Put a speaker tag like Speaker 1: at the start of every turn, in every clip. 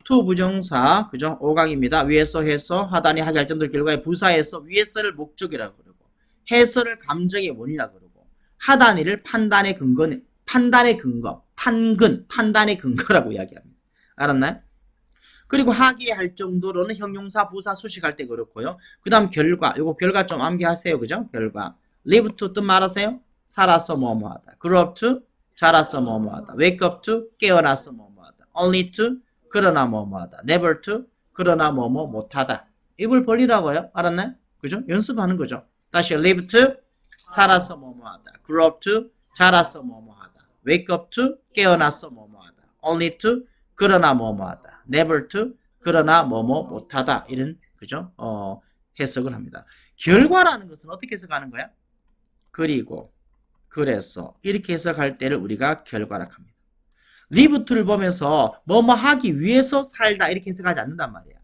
Speaker 1: to 부정사, 그죠? 5강입니다. 위에서 해서 하단이 하게 할 정도로 결과의 부사에서 위에서를 목적이라고 그러고 해서를 감정의 원이라고 그러고 하단이를 판단의 근거, 판단의 근거라고 이야기합니다. 알았나요? 그리고 하기에 할 정도로는 형용사, 부사, 수식할 때 그렇고요. 그 다음 결과, 요거 결과 좀 암기하세요. 그죠? 결과. live to 뜻 말하세요? 살아서 뭐뭐하다. grow up to 자라서 뭐뭐하다. wake up to 깨어나서 뭐뭐하다. only to 그러나 뭐뭐하다. never to 그러나 뭐뭐 못하다. 입을 벌리라고요. 알았나요? 그죠? 연습하는 거죠. 다시 live to 살아서 뭐뭐하다. grow up to 자라서 뭐뭐하다. wake up to 깨어나서 뭐뭐하다. only to 그러나 뭐뭐하다. never to 그러나 뭐뭐 못하다. 이런 그죠? 해석을 합니다. 결과라는 것은 어떻게 해석하는 거야? 그리고 그래서 이렇게 해석할 때를 우리가 결과라고 합니다. live to를 보면서 뭐뭐 하기 위해서 살다 이렇게 해석하지 않는단 말이야.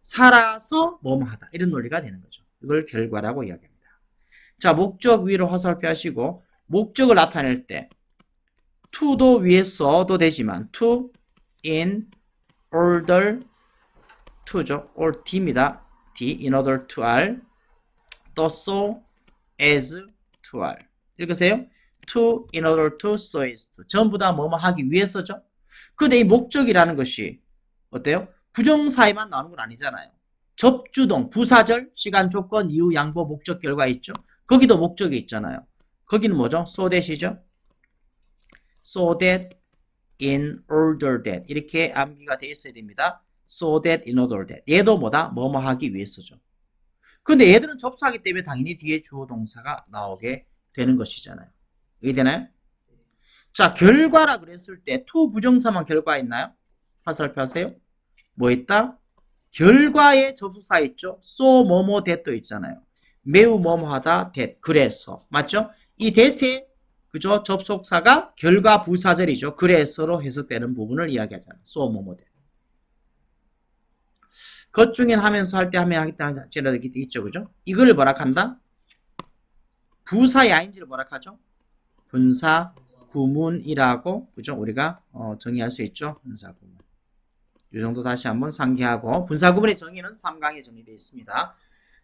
Speaker 1: 살아서 뭐뭐 하다 이런 논리가 되는 거죠. 이걸 결과라고 이야기합니다. 자, 목적 위로 화살표 하시고 목적을 나타낼 때 to도 위에 써도 되지만 to, in, order to죠. or d입니다. d, in order to r 또 so, as to r 읽으세요. to, in order to, so as to 전부 다 뭐뭐 하기 위해서죠. 근데 이 목적이라는 것이 어때요? 부정사에만 나오는 건 아니잖아요. 접주동, 부사절, 시간, 조건, 이유, 양보, 목적, 결과 있죠. 거기도 목적이 있잖아요. 거기는 뭐죠? so that이죠. so that, in order that 이렇게 암기가 되어 있어야 됩니다. so that, in order that 얘도 뭐다? 뭐뭐 하기 위해서죠. 근데 얘들은 접수하기 때문에 당연히 뒤에 주어 동사가 나오게 되는 것이잖아요. 이해되나요? 자, 결과라 그랬을 때 to 부정사만 결과 있나요? 화살표 하세요. 뭐 있다? 결과에 접수사 있죠. so 뭐뭐 that도 있잖아요. 매우 뭐뭐하다 that 그래서 맞죠? 이 that의 그죠? 접속사가 결과 부사절이죠. 그래서로 해석되는 부분을 이야기하잖아요. so 뭐뭐 that. 것 중엔 하면서 할 때 하면 하겠다 이렇게 있죠. 그죠? 이걸 뭐라 한다? 부사의 ing를 뭐라 하죠? 분사 구문이라고 그죠? 우리가 정의할 수 있죠. 분사 구문. 이 정도 다시 한번 상기하고 분사 구문의 정의는 3강에 정의되어 있습니다.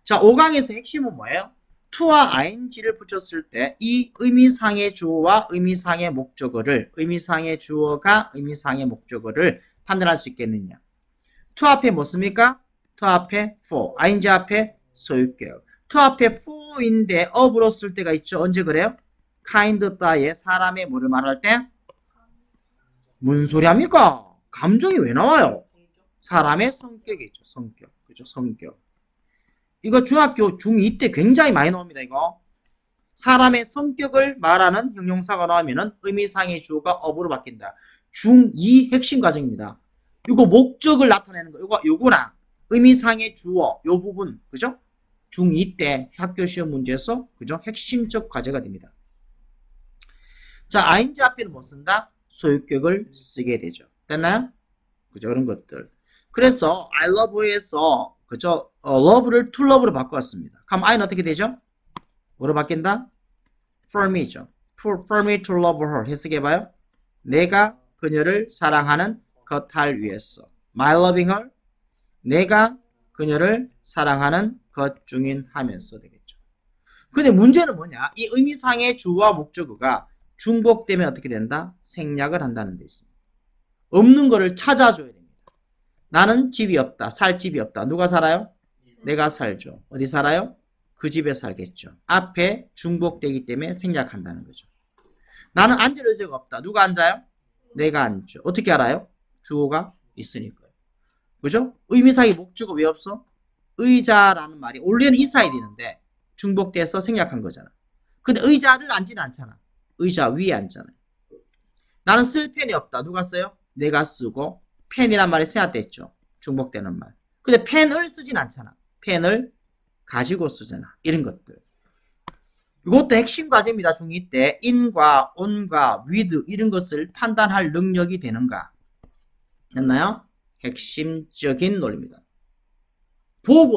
Speaker 1: 자, 5강에서 핵심은 뭐예요? to와 ing를 붙였을 때 이 의미상의 주어와 의미상의 목적어를 의미상의 주어가 의미상의 목적어를 판단할 수 있겠느냐? to 앞에 뭐 씁니까? to 앞에 for, ing 앞에 소유격. to 앞에 for인데 of로 쓸 때가 있죠. 언제 그래요? kind 따에 사람의 뭐를 말할 때? 뭔 소리 합니까? 감정이 왜 나와요? 사람의 성격이 있죠. 성격. 그죠? 성격. 이거 중학교 중2 때 굉장히 많이 나옵니다. 이거. 사람의 성격을 말하는 형용사가 나오면은 의미상의 주어가 of로 바뀐다. 중2 핵심 과정입니다. 이거 목적을 나타내는 거. 요거랑 의미상의 주어 요 부분. 그죠? 중2 때 학교 시험 문제에서 그죠? 핵심적 과제가 됩니다. 자, ing 앞에는 뭐 쓴다? 소유격을 쓰게 되죠. 됐나요? 그죠? 그런 것들. 그래서 I love에서 그죠? love를 to love로 바꿔왔습니다. 그럼 I는 어떻게 되죠? 뭐로 바뀐다? for me죠. for me to love her. 해석해봐요. 내가 그녀를 사랑하는 것 위해서. My loving her. 내가 그녀를 사랑하는 것 중인 하면서 되겠죠. 근데 문제는 뭐냐? 이 의미상의 주어와 목적어가 중복되면 어떻게 된다? 생략을 한다는 데 있습니다. 없는 거를 찾아줘야 됩니다. 나는 집이 없다. 살 집이 없다. 누가 살아요? 내가 살죠. 어디 살아요? 그 집에 살겠죠. 앞에 중복되기 때문에 생략한다는 거죠. 나는 앉을 의자가 없다. 누가 앉아요? 내가 앉죠. 어떻게 알아요? 주어가 있으니까요. 그죠? 의미상의 목적어 왜 없어? 의자라는 말이 원래는 있어야 되는데 중복돼서 생략한 거잖아. 근데 의자를 앉지는 않잖아. 의자 위에 앉잖아요. 나는 쓸 펜이 없다. 누가 써요? 내가 쓰고 펜이란 말이 생략됐죠. 중복되는 말. 근데 펜을 쓰진 않잖아. 펜을 가지고 쓰잖아. 이런 것들. 이것도 핵심 과제입니다. 중2 때 in과 on과 with 이런 것을 판단할 능력이 되는가. 됐나요? 핵심적인 논리입니다.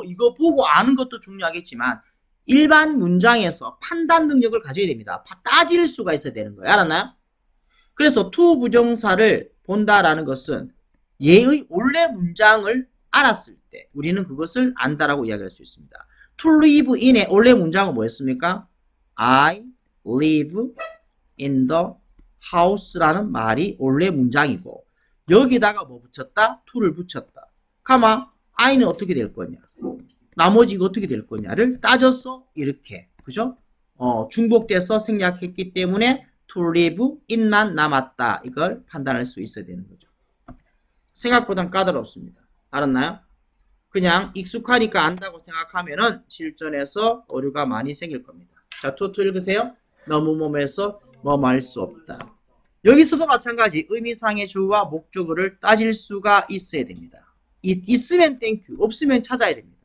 Speaker 1: 이거 보고 아는 것도 중요하겠지만 일반 문장에서 판단 능력을 가져야 됩니다. 따질 수가 있어야 되는 거예요. 알았나요? 그래서 to 부정사를 본다라는 것은 얘의 원래 문장을 알았을 때 우리는 그것을 안다라고 이야기할 수 있습니다. to live in의 원래 문장은 뭐였습니까? I live in the house라는 말이 원래 문장이고 여기다가 뭐 붙였다? to를 붙였다. 가마 I는 어떻게 될 거냐? 나머지가 어떻게 될 거냐를 따져서 이렇게 그죠? 중복돼서 생략했기 때문에 to live in만 남았다. 이걸 판단할 수 있어야 되는 거죠. 생각보단 까다롭습니다. 알았나요? 그냥 익숙하니까 안다고 생각하면은 실전에서 오류가 많이 생길 겁니다. 자, 투 읽으세요. 너무 몸에서 뭐말 수 없다. 여기서도 마찬가지 의미상의 주어와 목적어를 따질 수가 있어야 됩니다. 있으면 땡큐, 없으면 찾아야 됩니다.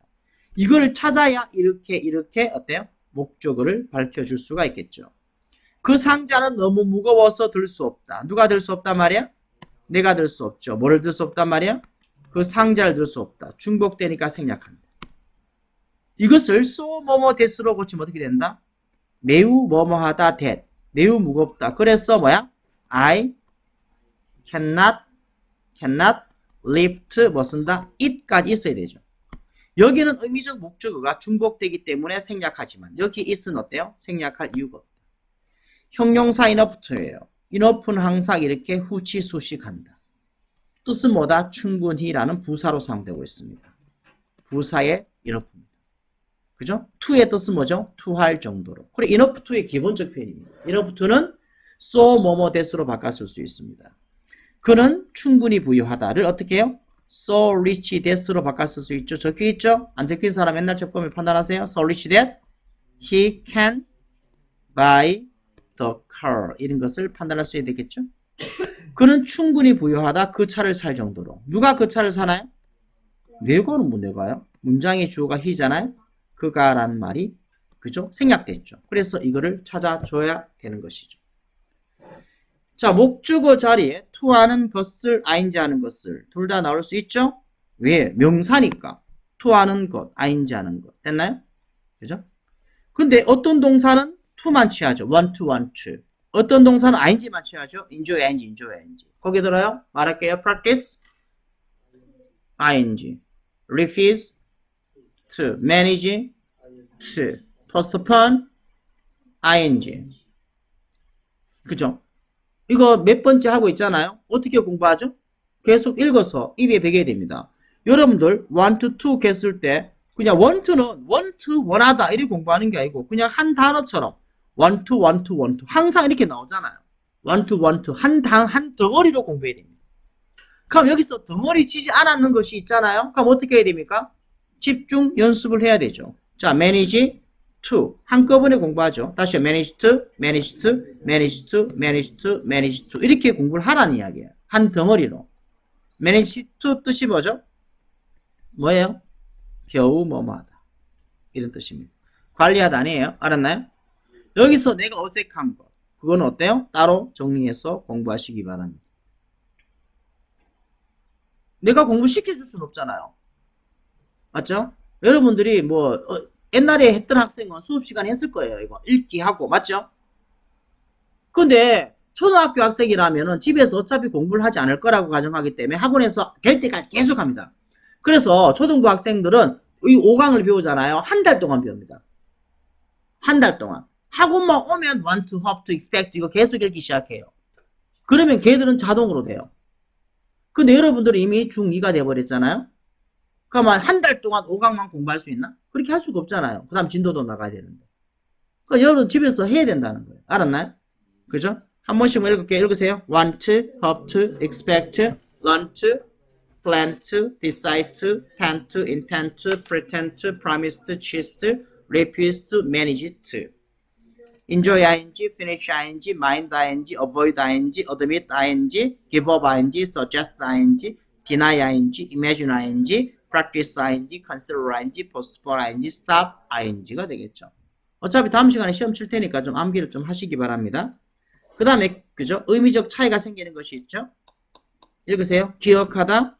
Speaker 1: 이걸 찾아야 이렇게 어때요? 목적어를 밝혀줄 수가 있겠죠. 그 상자는 너무 무거워서 들 수 없다. 누가 들 수 없단 말이야? 내가 들 수 없죠. 뭐를 들 수 없단 말이야? 그 상자를 들 수 없다. 중복되니까 생략한다. 이것을 so 뭐뭐 that으로 고치면 어떻게 된다? 매우 뭐뭐하다 that. 매우 무겁다. 그래서 뭐야? I cannot lift 뭐 쓴다? it까지 있어야 되죠. 여기는 의미적 목적어가 중복되기 때문에 생략하지만 여기 it은 어때요? 생략할 이유가 없다. 형용사 enough예요. enough는 항상 이렇게 후치수식한다. 뜻은 뭐다? 충분히라는 부사로 사용되고 있습니다. 부사의 enough입니다. 그죠? to의 뜻은 뭐죠? to할 정도로. 그래 enough to의 기본적 표현입니다. enough to는 so 뭐뭐 that으로 바꿨을 수 있습니다. 그는 충분히 부유하다를 어떻게 해요? so rich that으로 바꿨을 수 있죠. 적혀있죠? 안 적힌 사람 옛날 책 보면 판단하세요. so rich that he can buy the car 이런 것을 판단할 수 있게 되겠죠. 그는 충분히 부유하다. 그 차를 살 정도로. 누가 그 차를 사나요? 내가는 뭐 내가요? 문장의 주어가 he잖아요. 그가 라는 말이 그죠? 생략됐죠. 그래서 이거를 찾아줘야 되는 것이죠. 자, 목적어 자리에 to 하는 것을 ing 하는 것을 둘 다 나올 수 있죠? 왜? 명사니까 to 하는 것, ing 하는 것. 됐나요? 그죠? 근데 어떤 동사는 to만 취하죠. want to. 어떤 동사는 ing만 취하죠. enjoy, enjoy. 거기 들어요? 말할게요. practice, ing. refuse, to. manage, to. postpone, ing. 그죠? 이거 몇 번째 하고 있잖아요. 어떻게 공부하죠? 계속 읽어서 입에 배겨야 됩니다. 여러분들 want to 했을 때 그냥 want는 원하다 이렇게 공부하는 게 아니고 그냥 한 단어처럼 want to 항상 이렇게 나오잖아요. want 한 덩어리로 공부해야 됩니다. 그럼 여기서 덩어리 치지 않았는 것이 있잖아요. 그럼 어떻게 해야 됩니까? 집중 연습을 해야 되죠. 자, manage to 한꺼번에 공부하죠. 다시 manage to 이렇게 공부를 하라는 이야기예요. 한 덩어리로. manage to 뜻이 뭐죠? 뭐예요? 겨우 뭐뭐하다. 이런 뜻입니다. 관리하다 아니에요? 알았나요? 여기서 내가 어색한 것. 그건 어때요? 따로 정리해서 공부하시기 바랍니다. 내가 공부시켜줄 수는 없잖아요. 맞죠? 여러분들이 뭐 옛날에 했던 학생은 수업시간에 했을 거예요. 이거 읽기 하고 맞죠? 근데 초등학교 학생이라면은 집에서 어차피 공부를 하지 않을 거라고 가정하기 때문에 학원에서 될 때까지 계속 합니다. 그래서 초등부 학생들은 이 5강을 배우잖아요. 한 달 동안 배웁니다. 한 달 동안. 학원만 오면 want to, hope to, expect 이거 계속 읽기 시작해요. 그러면 걔들은 자동으로 돼요. 근데 여러분들은 이미 중2가 돼버렸잖아요. 그러면 한 달 동안 5강만 공부할 수 있나? 그렇게 할 수가 없잖아요. 그 다음 진도도 나가야 되는데. 그러니까 여러분 집에서 해야 된다는 거예요. 알았나요? 그죠? 한 번씩 읽을게요. 읽으세요. want to, hope to, expect to, learn to, plan to, decide to, tend to, intend to, pretend to, promise to, choose to, refuse to, manage to. enjoy ing, finish ing, mind ing, avoid ing, admit ing, give up ing, suggest ing, deny ing, imagine ing, practice ing, consider ing, postpone ing, stop ing가 되겠죠. 어차피 다음 시간에 시험 칠 테니까 좀 암기를 좀 하시기 바랍니다. 그 다음에 그죠? 의미적 차이가 생기는 것이 있죠. 읽으세요. 기억하다,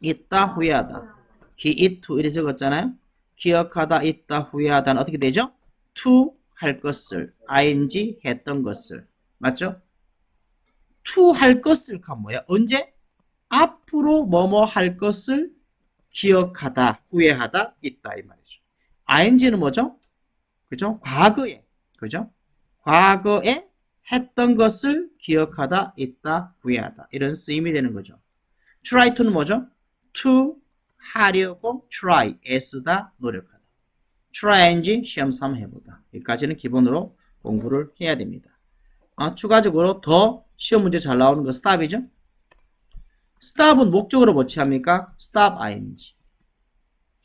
Speaker 1: 있다, 후회하다. it to 이렇게 적었잖아요. 기억하다, 있다, 후회하다는 어떻게 되죠? to 할 것을, ing 했던 것을. 맞죠? to 할 것을 가 뭐야? 언제? 앞으로 뭐뭐 할 것을 기억하다, 후회하다, 있다 이 말이죠. ing는 뭐죠? 그죠? 과거에, 그죠? 과거에 했던 것을 기억하다, 있다, 후회하다 이런 쓰임이 되는 거죠. try to는 뭐죠? to 하려고 try, 애쓰다, 노력하다. trying 시험 3 해보다. 여기까지는 기본으로 공부를 해야 됩니다. 추가적으로 더 시험 문제 잘 나오는 거 stop이죠. stop은 목적으로 뭐 취합니까? stop ing.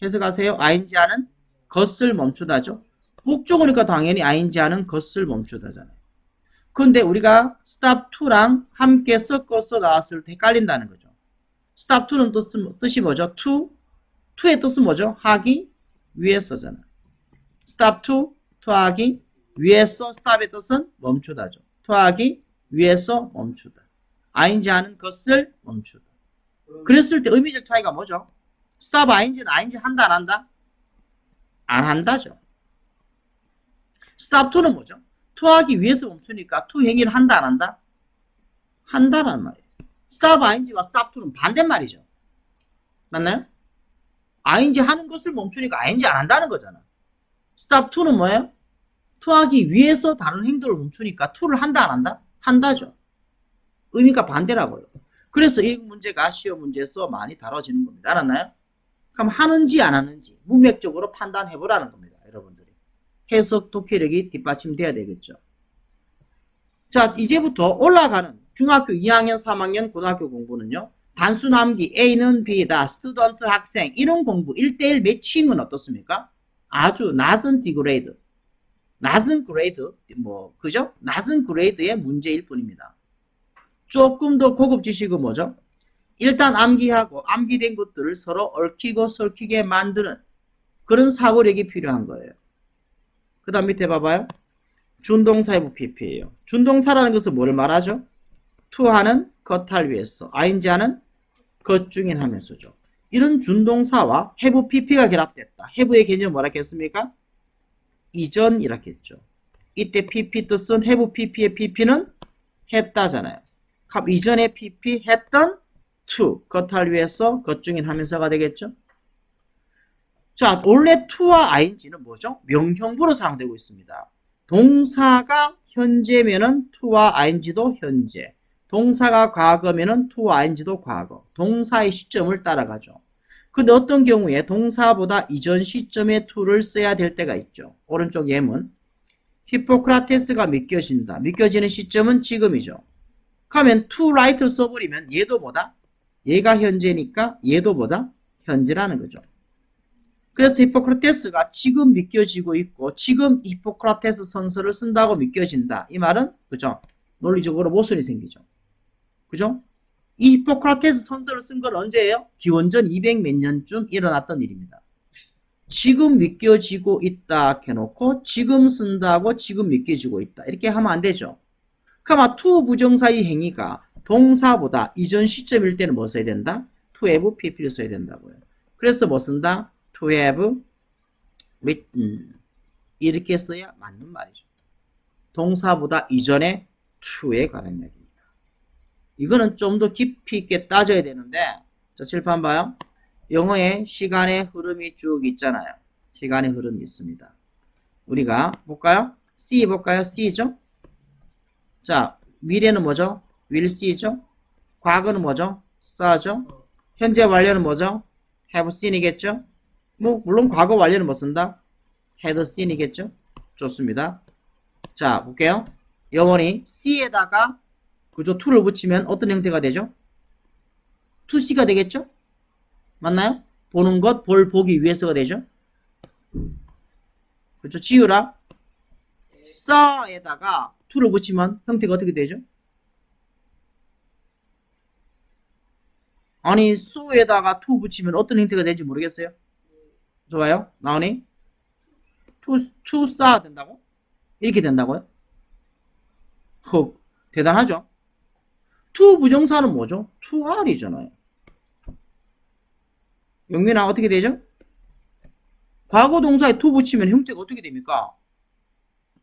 Speaker 1: 해석하세요. ing 하는 것을 멈추다죠. 목적어니까 당연히 ing 하는 것을 멈추다잖아요. 근데 우리가 stop to랑 함께 섞어서 나왔을 때 헷갈린다는 거죠. stop to는 뜻이 뭐죠? to의 뜻은 뭐죠? 하기 위해서잖아요. stop to 하기 위해서. stop의 뜻은 멈추다죠. to 하기 위해서 멈추다. ing 하는 것을 멈추다. 그랬을 때 의미적 차이가 뭐죠? stop ing는 ing 한다 안 한다? 안 한다죠. stop to는 뭐죠? to 하기 위해서 멈추니까 to 행위를 한다 안 한다? 한다는 말이에요. stop ing와 stop to는 반대말이죠. 맞나요? ing 하는 것을 멈추니까 ing 안 한다는 거잖아. stop to는 뭐예요? to 하기 위해서 다른 행동을 멈추니까 to를 한다 안 한다? 한다죠. 의미가 반대라고요. 그래서 이 문제가 시험 문제에서 많이 다뤄지는 겁니다. 알았나요? 그럼 하는지 안 하는지 문맥적으로 판단해보라는 겁니다. 여러분들이. 해석 독해력이 뒷받침돼야 되겠죠. 자, 이제부터 올라가는 중학교 2학년, 3학년, 고등학교 공부는요. 단순 암기 A는 B다, 스튜던트 학생 이런 공부 1대1 매칭은 어떻습니까? 아주 낮은 디그레이드, 낮은 그레이드, 그죠? 낮은 그레이드의 문제일 뿐입니다. 조금 더 고급 지식은 뭐죠? 일단 암기하고 암기된 것들을 서로 얽히고 설키게 만드는 그런 사고력이 필요한 거예요. 그 다음 밑에 봐봐요. 준동사의 PP예요. 준동사라는 것은 뭐를 말하죠? to 하는 것할 위해서, ing 하는 것 중인 하면서죠. 이런 준동사와 have pp가 결합됐다. have의 개념 뭐라 했습니까? 이전이라 했죠. 이때 pp 뜻은 have pp의 pp는 했다잖아요. 그럼 이전에 pp 했던 to 것할 위해서 것 중인 하면서가 되겠죠. 자, 원래 to와 ing는 뭐죠? 명형부로 사용되고 있습니다. 동사가 현재면은 to와 ing도 현재, 동사가 과거면은 to와 ing도 과거, 동사의 시점을 따라가죠. 근데 어떤 경우에 동사보다 이전 시점에 to를 써야 될 때가 있죠. 오른쪽 예문 히포크라테스가 믿겨진다. 믿겨지는 시점은 지금이죠. 그러면 to write를 써버리면 얘도 뭐다? 얘가 현재니까 얘도 뭐다? 현재라는 거죠. 그래서 히포크라테스가 지금 믿겨지고 있고 지금 히포크라테스 선서를 쓴다고 믿겨진다. 이 말은 그죠? 논리적으로 모순이 생기죠. 그죠? 이 히포크라테스 선서를 쓴 건 언제예요? 기원전 200 몇 년쯤 일어났던 일입니다. 지금 믿겨지고 있다 해놓고 지금 쓴다고 지금 믿겨지고 있다. 이렇게 하면 안 되죠. 그럼 to 부정사의 행위가 동사보다 이전 시점일 때는 뭐 써야 된다? to have pp를 써야 된다고요. 그래서 뭐 쓴다? to have written 이렇게 써야 맞는 말이죠. 동사보다 이전에 to에 관한 이야기입니다. 이거는 좀 더 깊이 있게 따져야 되는데 자, 칠판 봐요. 영어에 시간의 흐름이 쭉 있잖아요. 시간의 흐름이 있습니다. 우리가 볼까요? C 볼까요? C죠? 자, 미래는 뭐죠? will see죠? 과거는 뭐죠? saw죠? 현재 완료는 뭐죠? have seen이겠죠? 물론 과거 완료는 뭐 쓴다? had seen이겠죠? 좋습니다. 자, 볼게요. 영원히 C에다가 그죠? to를 붙이면 어떤 형태가 되죠? to C가 되겠죠? 맞나요? 보는 것, 보기 위해서가 되죠? 그렇죠? 지우라. saw에다가 to를 붙이면 형태가 어떻게 되죠? 아니, so에다가 to 붙이면 어떤 형태가 될지 모르겠어요? 좋아요? 나오니? to saw 된다고? 이렇게 된다고요? 헉, 대단하죠? to 부정사는 뭐죠? to are이잖아요. 영민아 어떻게 되죠? 과거 동사에 to 붙이면 형태가 어떻게 됩니까?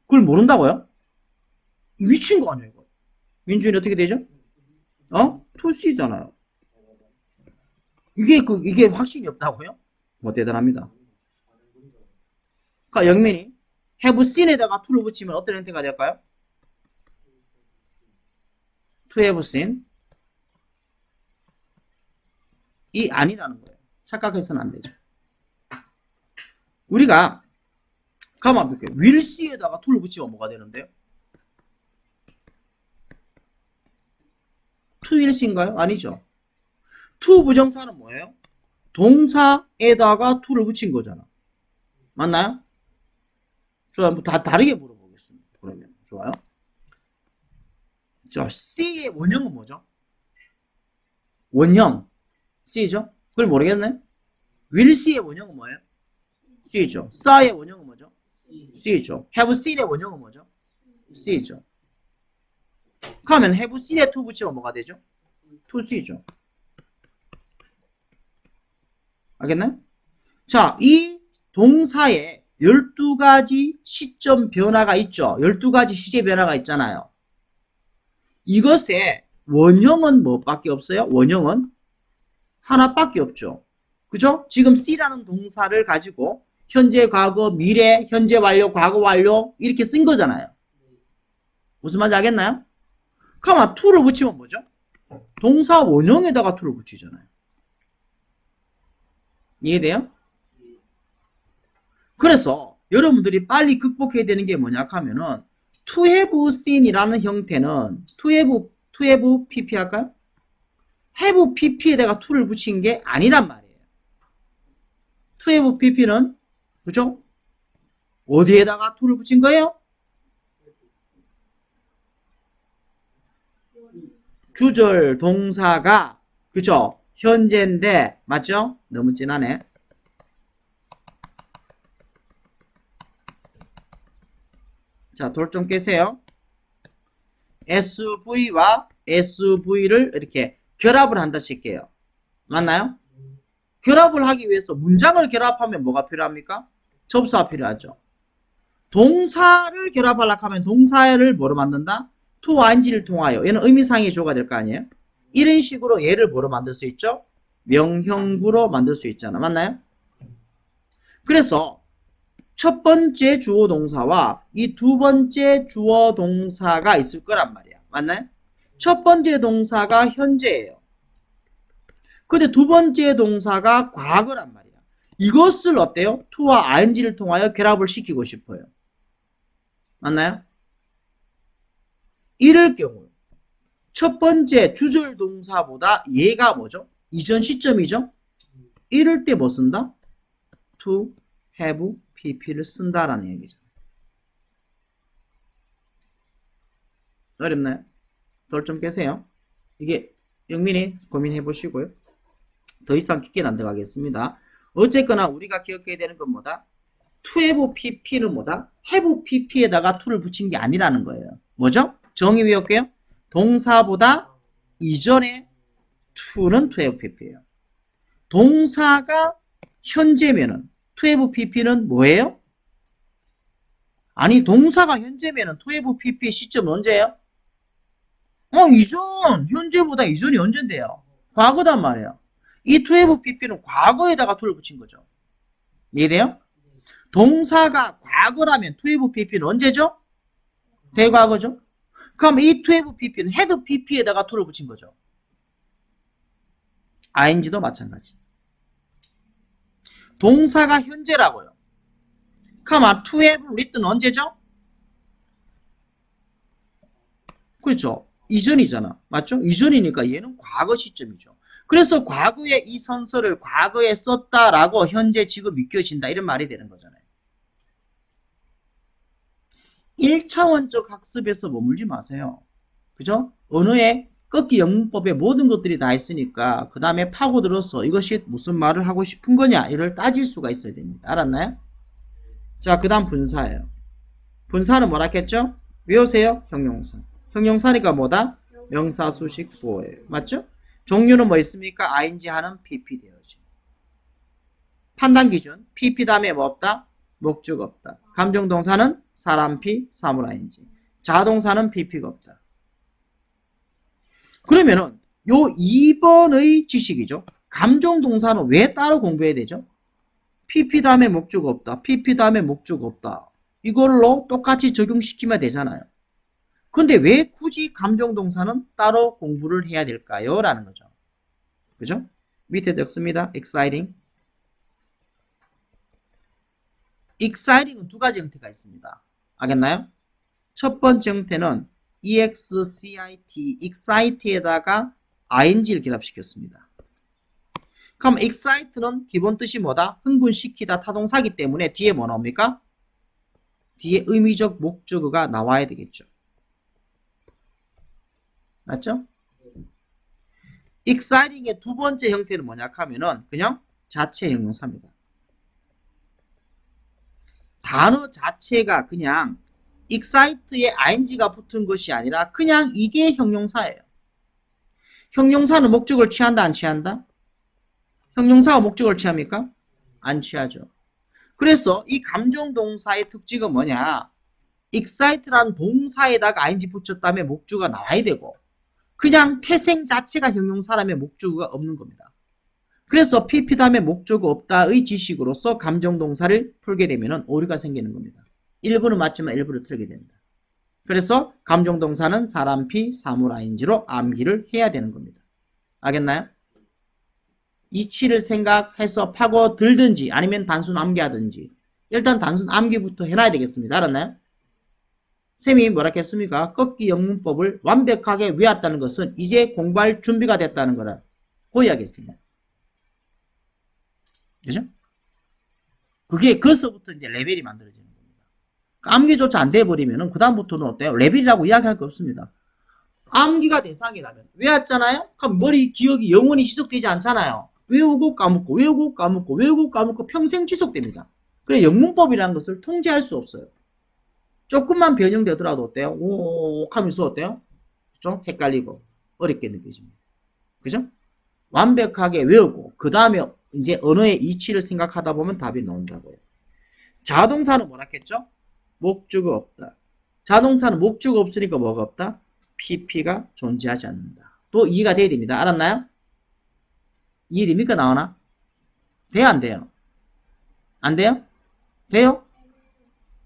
Speaker 1: 그걸 모른다고요? 미친 거 아니에요? 이거. 민준이 어떻게 되죠? to C잖아요. 이게 확신이 없다고요? 뭐 대단합니다. 그러니까 영민이 have seen에다가 to를 붙이면 어떤 형태가 될까요? to have seen 이 아니라는 거예요. 착각해서는 안 되죠. 우리가 가만 볼게요. will see에다가 to를 붙이면 뭐가 되는데요? to will see인가요? 아니죠. to 부정사는 뭐예요? 동사에다가 to를 붙인 거잖아. 맞나요? 좋아요. 다 다르게 물어보겠습니다. 그러면 좋아요. 자, C의 원형은 뭐죠? 원형 C죠? 그걸 모르겠네. will C의 원형은 뭐예요? C죠. sa의 원형은 뭐죠? C죠. have seen의 원형은 뭐죠? C죠. 그러면 have seen에 to 붙이면 뭐가 되죠? to C죠. 알겠나요? 자, 이 동사에 12가지 시점 변화가 있죠. 12가지 시제 변화가 있잖아요. 이것의 원형은 뭐밖에 없어요? 원형은 하나밖에 없죠. 그죠? 지금 C라는 동사를 가지고 현재, 과거, 미래, 현재 완료, 과거 완료 이렇게 쓴 거잖아요. 무슨 말인지 알겠나요? 그러면 to를 붙이면 뭐죠? 동사 원형에다가 to를 붙이잖아요. 이해돼요? 그래서 여러분들이 빨리 극복해야 되는 게 뭐냐 하면은 to have seen이라는 형태는 to have pp 할까요? have pp에다가 to를 붙인 게 아니란 말이에요. to have pp는 그죠? 어디에다가 to를 붙인 거예요? 주절 동사가 그죠? 현재인데 맞죠? 너무 진하네. 자, 돌 좀 깨세요. SV와 SV를 이렇게 결합을 한다 칠게요. 맞나요? 결합을 하기 위해서 문장을 결합하면 뭐가 필요합니까? 접수가 필요하죠. 동사를 결합하려고 하면 동사를 뭐로 만든다? to ing를 통하여. 얘는 의미상의 주어가 될 거 아니에요? 이런 식으로 얘를 뭐로 만들 수 있죠? 명형구로 만들 수 있잖아. 맞나요? 그래서 첫 번째 주어 동사와 이 두 번째 주어 동사가 있을 거란 말이야. 맞나요? 첫 번째 동사가 현재예요. 근데 두 번째 동사가 과거란 말이야. 이것을 어때요? to와 ing를 통하여 결합을 시키고 싶어요. 맞나요? 이럴 경우 첫 번째 주절 동사보다 얘가 뭐죠? 이전 시점이죠? 이럴 때 뭐 쓴다? to have pp를 쓴다라는 얘기죠. 어렵나요? 돌 좀 깨세요. 이게 영민이 고민해 보시고요. 더 이상 깊게는 안 들어가겠습니다. 어쨌거나 우리가 기억해야 되는 건 뭐다? to have pp는 뭐다? have pp에다가 to를 붙인 게 아니라는 거예요. 뭐죠? 정의 외울게요. 동사보다 이전에 to는 to have pp예요. 동사가 현재면은 to have pp는 뭐예요? 아니 동사가 현재면은 to have pp의 시점은 언제예요? 이전! 현재보다 이전이 언젠데요? 과거단 말이에요. 이 to have pp는 과거에다가 to를 붙인 거죠. 이해돼요? 동사가 과거라면 to have pp는 언제죠? 대과거죠? 그럼 이 to have pp는 had pp에다가 to를 붙인 거죠. ing도 마찬가지. 동사가 현재라고요. 그럼 to have written 언제죠? 그렇죠. 이전이잖아. 맞죠? 이전이니까 얘는 과거 시점이죠. 그래서 과거에 이 선서를 과거에 썼다라고 현재 지금 믿겨진다 이런 말이 되는 거잖아요. 1차원적 학습에서 머물지 마세요. 그죠? 언어의 꺾기 영문법에 모든 것들이 다 있으니까 그 다음에 파고들어서 이것이 무슨 말을 하고 싶은 거냐 이를 따질 수가 있어야 됩니다. 알았나요? 자, 그 다음 분사예요. 분사는 뭐라 했죠? 외우세요. 형용사. 형용사니까 뭐다? 명사, 수식, 보어예요. 맞죠? 종류는 뭐 있습니까? ing 하는 pp 되어지. 판단 기준 pp 다음에 뭐 없다? 목적 없다. 감정동사는 사람 p, 사물 ing. 자동사는 pp가 없다. 그러면은 요 2번의 지식이죠. 감정 동사는 왜 따로 공부해야 되죠? PP 다음에 목적 없다. PP 다음에 목적 없다. 이걸로 똑같이 적용시키면 되잖아요. 근데 왜 굳이 감정 동사는 따로 공부를 해야 될까요? 라는 거죠. 그죠? 밑에 적습니다. exciting. exciting은 두 가지 형태가 있습니다. 알겠나요? 첫 번째 형태는 excite, excite에다가 ing를 결합시켰습니다. 그럼 excite는 기본 뜻이 뭐다? 흥분시키다, 타동사기 때문에 뒤에 뭐 나옵니까? 뒤에 의미적 목적어가 나와야 되겠죠. 맞죠? exciting의 두 번째 형태는 뭐냐 하면은 그냥 자체 형용사입니다. 단어 자체가 그냥 excite에 ing가 붙은 것이 아니라 그냥 이게 형용사예요. 형용사는 목적을 취한다, 안 취한다? 형용사가 목적을 취합니까? 안 취하죠. 그래서 이 감정동사의 특징은 뭐냐? excite라는 동사에다가 ing 붙였다면 목적어가 나와야 되고 그냥 태생 자체가 형용사라면 목적어가 없는 겁니다. 그래서 PP 다음에 목적어 없다의 지식으로서 감정동사를 풀게 되면 오류가 생기는 겁니다. 일부는 맞지만 일부를 틀게 됩니다. 그래서 감정동사는 사람 P, 사물 ing로 암기를 해야 되는 겁니다. 알겠나요? 이치를 생각해서 파고들든지 아니면 단순 암기하든지 일단 단순 암기부터 해놔야 되겠습니다. 알았나요? 쌤이 뭐라 했습니까? 꺾기 영문법을 완벽하게 외웠다는 것은 이제 공부할 준비가 됐다는 거라 고이야겠습니다. 그죠? 그게 거기서부터 이제 레벨이 만들어지는 겁니다. 암기조차 안 돼버리면은 그다음부터는 어때요? 레벨이라고 이야기할 게 없습니다. 암기가 대상이라면 외웠잖아요? 그럼 머리 기억이 영원히 지속되지 않잖아요. 외우고 까먹고 외우고 까먹고 외우고 까먹고 평생 지속됩니다. 그래 영문법이라는 것을 통제할 수 없어요. 조금만 변형되더라도 어때요? 오 하면서 어때요? 좀 헷갈리고 어렵게 느껴집니다. 그죠? 완벽하게 외우고 그 다음에 이제 언어의 이치를 생각하다 보면 답이 나온다고요. 자동사는 뭐라 했죠? 목적어 없다. 자동사는 목적어 없으니까 뭐가 없다? PP가 존재하지 않는다. 또 이해가 돼야 됩니다. 알았나요? 이해됩니까? 나오나? 돼요? 안 돼요? 안 돼요? 돼요?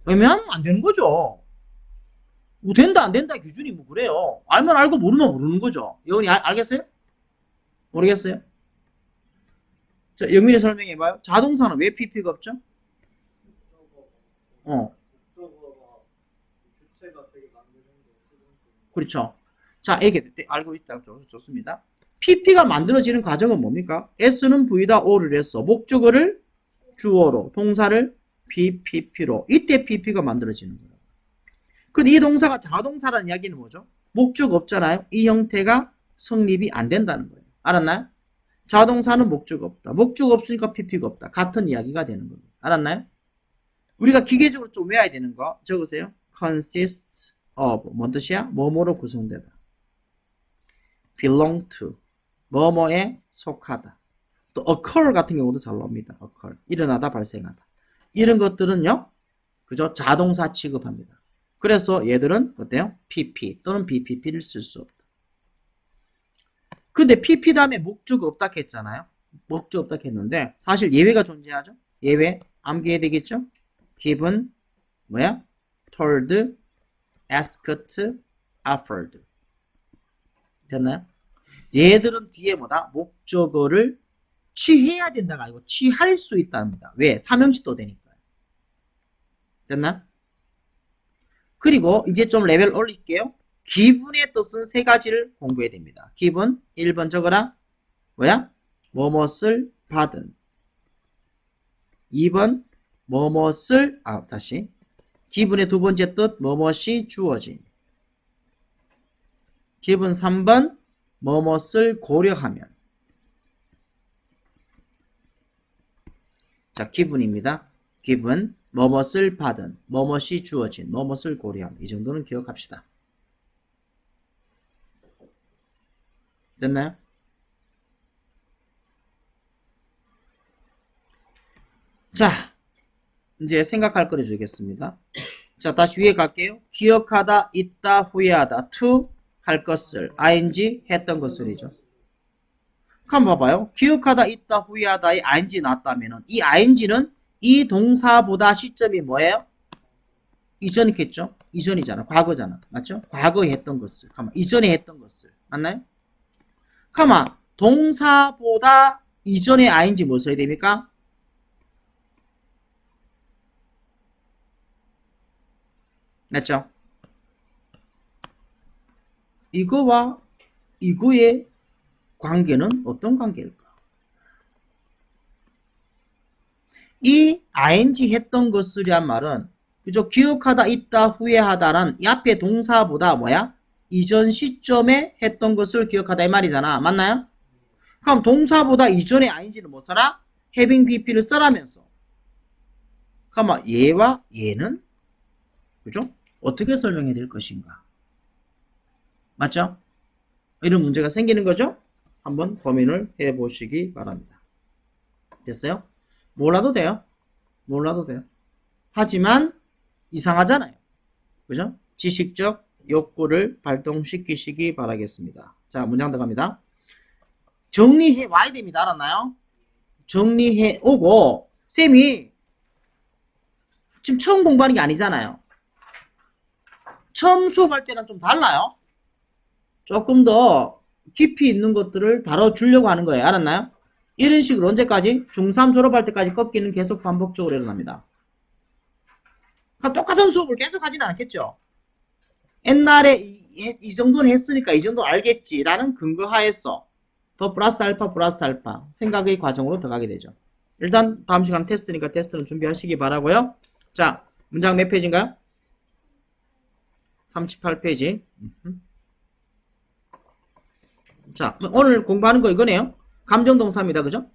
Speaker 1: 왜냐면 안 되는 거죠. 뭐 된다 안 된다 기준이 뭐 그래요. 알면 알고 모르면 모르는 거죠. 여운이 알겠어요? 모르겠어요? 자, 영민이 설명해봐요. 자동사는 왜 PP가 없죠? 그렇죠. 자, 이게 알고 있다. 좋습니다. PP가 만들어지는 과정은 뭡니까? S는 V다 O를 했어. 목적어를 주어로, 동사를 BPP로. 이때 PP가 만들어지는 거예요. 근데 이 동사가 자동사라는 이야기는 뭐죠? 목적 없잖아요. 이 형태가 성립이 안 된다는 거예요. 알았나요? 자동사는 목적 없다. 목적 없으니까 PP가 없다. 같은 이야기가 되는 겁니다. 알았나요? 우리가 기계적으로 좀 외워야 되는 거 적으세요. consists of 뭔 뜻이야? 뭐뭐로 구성되다. belong to 뭐뭐에 속하다. 또 occur 같은 경우도 잘 나옵니다. occur 일어나다 발생하다. 이런 것들은요. 그죠? 자동사 취급합니다. 그래서 얘들은 어때요? PP 또는 BPP를 쓸 수 없다. 근데 PP 다음에 목적 없다 했잖아요. 목적 없다 했는데 사실 예외가 존재하죠. 예외 암기해야 되겠죠? given 뭐야? told, asked, offered. 됐나요? 얘들은 뒤에 뭐다? 목적어를 취해야 된다가 아니고 취할 수 있답니다. 왜? 삼형식도 되니까요. 됐나? 그리고 이제 좀 레벨 올릴게요. given의 뜻은 세 가지를 공부해야 됩니다. given 1번 적어라. 뭐야? 뭐뭇을 받은. 2번 뭐뭇을 다시 given의 두 번째 뜻 뭐뭇이 주어진. given 3번 뭐뭇을 고려하면. 자, given입니다. given 뭐뭇을 받은, 뭐뭇이 주어진, 뭐뭇을 고려함. 이 정도는 기억합시다. 됐나요? 자, 이제 생각할 거리 주겠습니다. 자, 다시 위에 갈게요. 기억하다, 있다, 후회하다. to 할 것을, ing 했던 것을이죠. 그럼 봐봐요. 기억하다, 있다, 후회하다에 ing 나왔다면은 이 ing는 이 동사보다 시점이 뭐예요? 이전이겠죠? 이전이잖아. 과거잖아. 맞죠? 과거에 했던 것을. 가만. 이전에 했던 것을. 맞나요? 가만. 동사보다 이전에 ing 뭐 써야 됩니까? 맞죠? 이거와 이거의 관계는 어떤 관계일까? 이 ing 했던 것을이란 말은 그죠? 기억하다, 있다, 후회하다란 이 앞에 동사보다 뭐야? 이전 시점에 했던 것을 기억하다 이 말이잖아. 맞나요? 그럼 동사보다 이전에 ing는 뭐 써라? having pp를 써라면서. 그럼 얘와 얘는 그죠? 어떻게 설명해야 될 것인가? 맞죠? 이런 문제가 생기는 거죠? 한번 고민을 해보시기 바랍니다. 됐어요? 몰라도 돼요. 몰라도 돼요. 하지만 이상하잖아요. 그죠? 지식적 욕구를 발동시키시기 바라겠습니다. 자, 문장 들어갑니다. 정리해 와야 됩니다. 알았나요? 정리해 오고 쌤이 지금 처음 공부하는 게 아니잖아요. 처음 수업할 때랑 좀 달라요. 조금 더 깊이 있는 것들을 다뤄주려고 하는 거예요. 알았나요? 이런 식으로 언제까지? 중3 졸업할 때까지 꺾기는 계속 반복적으로 일어납니다. 그럼 똑같은 수업을 계속 하지는 않겠죠. 옛날에 이 정도는 했으니까 이 정도 알겠지라는 근거 하에서 더 플러스 알파 생각의 과정으로 들어가게 되죠. 일단 다음 시간 테스트니까 테스트는 준비하시기 바라고요. 자, 문장 몇 페이지인가요? 38페이지. 자, 오늘 공부하는 거 이거네요. 감정동사입니다. 그죠?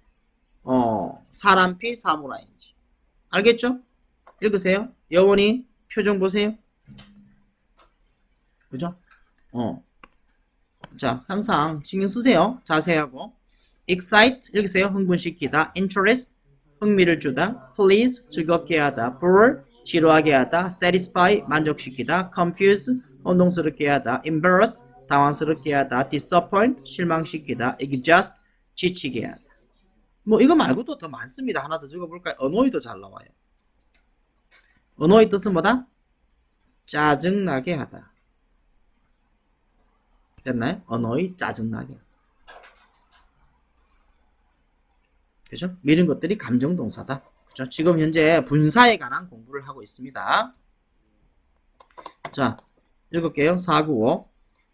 Speaker 1: 사람 피 사무라인지. 알겠죠? 읽으세요. 여원이 표정 보세요. 그죠? 자, 항상 신경 쓰세요. 자세하고. excite, 읽으세요. 흥분시키다. interest, 흥미를 주다. please, 즐겁게 하다. bore, 지루하게 하다. satisfy, 만족시키다. confuse, 혼동스럽게 하다. embarrass, 당황스럽게 하다. disappoint, 실망시키다. exhaust, 지치게 하다. 뭐 이거 말고도 더 많습니다. 하나 더 적어볼까요? annoy도 잘 나와요. annoy 뜻은 뭐다? 짜증나게 하다. 됐나요? annoy, 짜증나게. 그죠? 이런 것들이 감정동사다. 그죠? 지금 현재 분사에 관한 공부를 하고 있습니다. 자, 읽을게요. 495.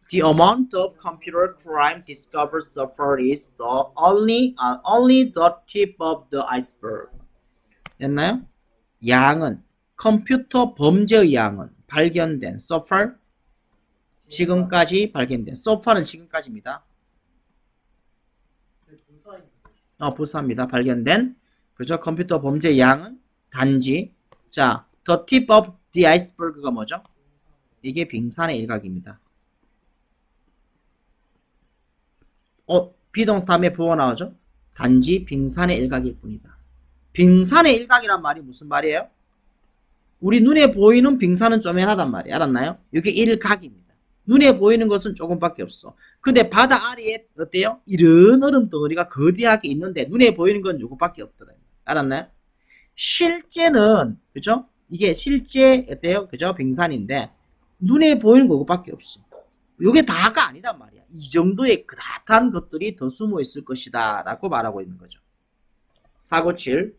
Speaker 1: The amount of computer crime discovered so far is only the tip of the iceberg. 됐나요? 양은, 컴퓨터 범죄의 양은 발견된 so far, 지금까지 발견된. so far는 지금까지입니다. 부사입니다. 발견된. 그죠? 컴퓨터 범죄 양은 단지. 자, the tip of the iceberg가 뭐죠? 이게 빙산의 일각입니다. 비동사 다음에 보어 나오죠? 단지 빙산의 일각일 뿐이다. 빙산의 일각이란 말이 무슨 말이에요? 우리 눈에 보이는 빙산은 쪼매하단 말이에요. 알았나요? 이게 일각입니다. 눈에 보이는 것은 조금밖에 없어. 근데 바다 아래에 어때요? 이런 얼음 덩어리가 거대하게 있는데 눈에 보이는 건 요거밖에 없더라고요. 알았나요? 실제는 그죠? 이게 실제 어때요? 그죠? 빙산인데 눈에 보이는 거 그거밖에 없어. 요게 다가 아니란 말이야. 이 정도의 그다란 것들이 더 숨어 있을 것이다 라고 말하고 있는 거죠. 497.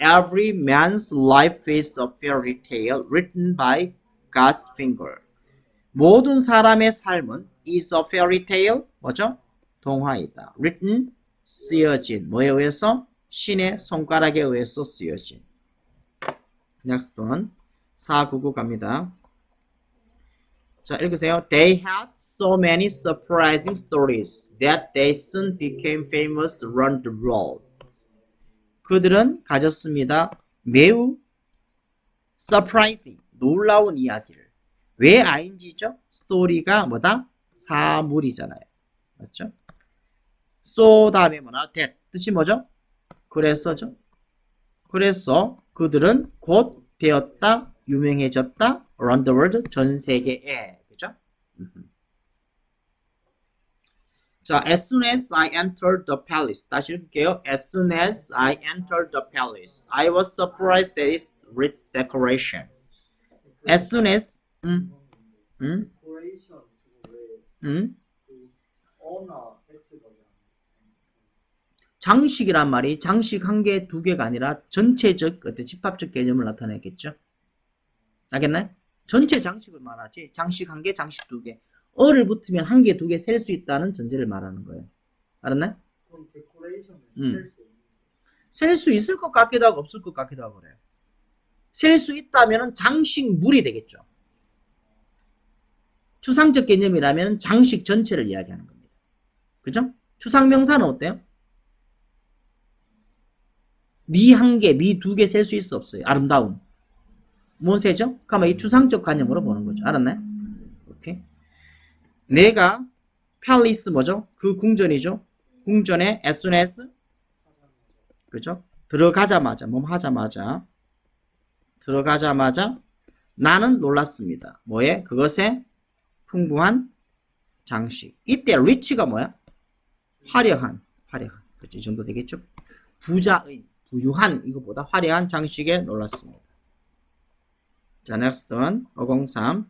Speaker 1: Every man's life is a fairy tale written by God's finger. 모든 사람의 삶은 is a fairy tale, 뭐죠? 동화이다. written, 쓰여진. 뭐에 의해서? 신의 손가락에 의해서 쓰여진. next one. 499 갑니다. 자, 읽으세요. They had so many surprising stories that they soon became famous around the world. 그들은 가졌습니다. 매우 surprising, 놀라운 이야기를. 왜 ing죠? 스토리가 뭐다? 사물이잖아요. 맞죠? so 다음에 뭐나? that. 뜻이 뭐죠? 그래서죠. 그래서 그들은 곧 되었다, 유명해졌다, around the world, 전 세계에. 그죠? 자, as soon as I entered the palace. 다시 읽을게요. As soon as I entered the palace, I was surprised at its rich decoration. As soon as, 음,
Speaker 2: 데코레이션 그거
Speaker 1: 음.
Speaker 2: 왜그 어나 S가
Speaker 1: 장식이란 말이 장식 한 개, 두 개가 아니라 전체적 어떤 집합적 개념을 나타내겠죠. 알겠나요? 전체 장식을 말하지. 장식 한 개, 장식 두 개. 어를 붙으면 한 개, 두 개 셀 수 있다는 전제를 말하는 거예요. 알았나요?
Speaker 2: 그럼 데코레이션은
Speaker 1: 음.
Speaker 2: 셀수 있는
Speaker 1: 셀 수 있을 것 같기도 하고 없을 것 같기도 하고 그래요. 셀 수 있다면 장식물이 되겠죠. 추상적 개념이라면 장식 전체를 이야기하는 겁니다. 그죠? 추상명사는 어때요? 미 한 개, 미 두 개 셀 수 있어 없어요? 아름다움. 뭔 세죠? 그러면 이 추상적 관념으로 보는 거죠. 알았나요? 오케이. 내가 팰리스 뭐죠? 그 궁전이죠. 궁전에 as soon as 그죠? 들어가자마자 들어가자마자 나는 놀랐습니다. 뭐에? 그것에 풍부한 장식. 이때 rich가 뭐야? 화려한. 그죠? 이 정도 되겠죠? 부유한 이거보다 화려한 장식에 놀랐습니다. 자, next one. 503.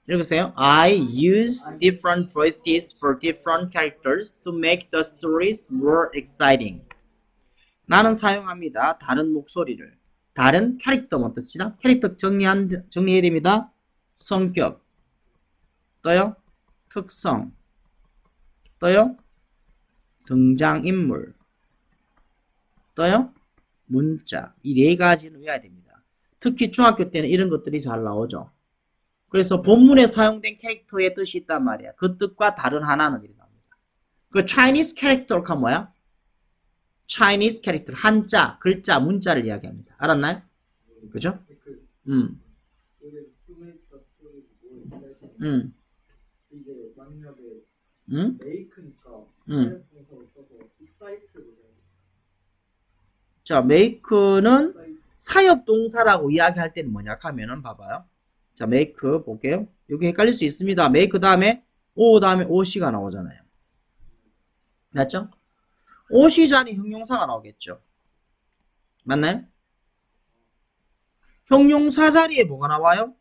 Speaker 1: 읽으세요. I use different voices for different characters to make the stories more exciting. 나는 사용합니다. 다른 목소리를. 다른 캐릭터 뭐 뜻이다? 캐릭터 정리해야 됩니다. 성격. 또요. 특성. 또요. 등장인물. 또요. 문자. 이 네 가지는 외워야 됩니다. 특히 중학교 때는 이런 것들이 잘 나오죠. 그래서 본문에 사용된 캐릭터의 뜻이 있단 말이야. 그 뜻과 다른 하나는 이렇게 나옵니다. 그 Chinese 캐릭터가 뭐야? Chinese 캐릭터. 한자, 글자, 문자를 이야기합니다. 알았나요? 그죠?
Speaker 2: 이게 투메이크 스토리 뭐 이게 만약에 메이크니까 사용동사로 써서 익사이트로
Speaker 1: 자, make는 사역동사라고 이야기할 때는 뭐냐 하면은 봐봐요. 자, make 볼게요. 여기 헷갈릴 수 있습니다. make 다음에 o 다음에 oc가 나오잖아요. 맞죠? oc이 자리 형용사가 나오겠죠. 맞나요? 형용사 자리에 뭐가 나와요?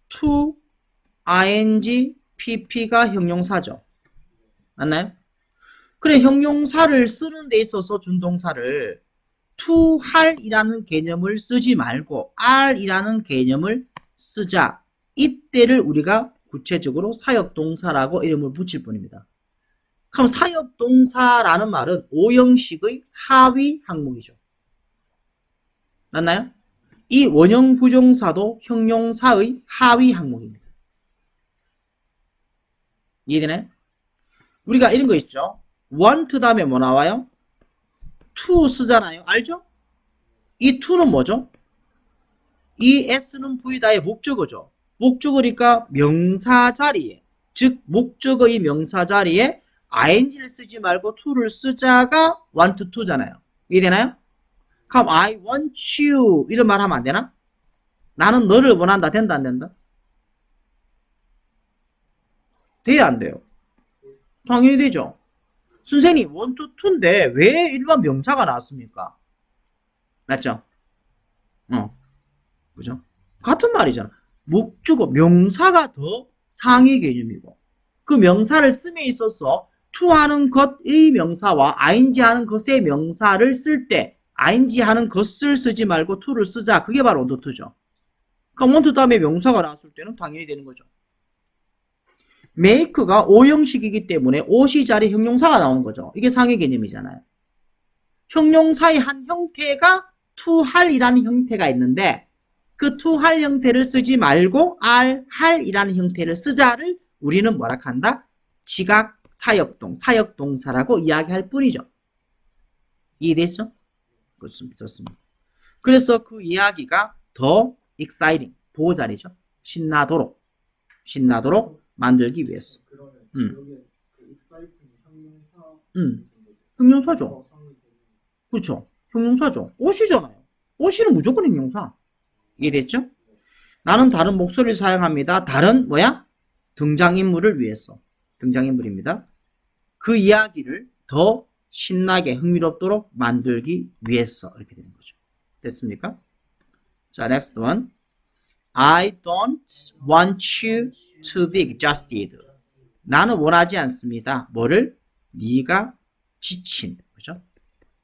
Speaker 1: to, ing, pp가 형용사죠. 맞나요? 그래, 형용사를 쓰는 데 있어서 준동사를 to 할이라는 개념을 쓰지 말고 r이라는 개념을 쓰자. 이때를 우리가 구체적으로 사역동사라고 이름을 붙일 뿐입니다. 그럼 사역동사라는 말은 오형식의 하위 항목이죠. 맞나요? 이 원형 부정사도 형용사의 하위 항목입니다. 이해되나요? 우리가 이런 거 있죠. want 다음에 뭐 나와요? to 쓰잖아요. 알죠? 이 to는 뭐죠? 이 s는 v다의 목적어죠. 목적어니까 명사 자리에, 즉 목적어의 명사 자리에 ing를 쓰지 말고 to를 쓰자가 want to잖아요. 이해되나요? 그럼 I want you 이런 말 하면 안 되나? 나는 너를 원한다. 된다 안 된다? 돼야 안 돼요? 당연히 되죠. 선생님 want to인데 왜 일반 명사가 나왔습니까? 맞죠? 그죠? 같은 말이잖아. 목적어, 명사가 더 상위 개념이고 그 명사를 씀에 있어서 to 하는 것의 명사와 ing 하는 것의 명사를 쓸 때 ing 하는 것을 쓰지 말고 to를 쓰자. 그게 바로 want to죠. 그럼 want 다음에 명사가 나왔을 때는 당연히 되는 거죠. make가 오형식이기 때문에 오시 자리 형용사가 나오는 거죠. 이게 상위 개념이잖아요. 형용사의 한 형태가 to 할이라는 형태가 있는데 그 to 할 형태를 쓰지 말고 할이라는 형태를 쓰자를 우리는 뭐라 한다? 지각 사역동사라고 이야기할 뿐이죠. 이해됐어? 그렇습니다. 그래서 그 이야기가 더 exciting, 보호자리죠. 신나도록 만들기 위해서.
Speaker 2: 그러면 여기 그 익사이팅 형용사
Speaker 1: 형용사죠. 그렇죠. 형용사죠. 옷이잖아요. 옷이는 무조건 형용사. 이해됐죠? 나는 다른 목소리를 사용합니다. 다른 뭐야? 등장인물을 위해서. 등장인물입니다. 그 이야기를 더 신나게 흥미롭도록 만들기 위해서 이렇게 되는 거죠. 됐습니까? 자, next one. I don't want you to be exhausted. 나는 원하지 않습니다. 뭐를? 네가 지친. 그죠?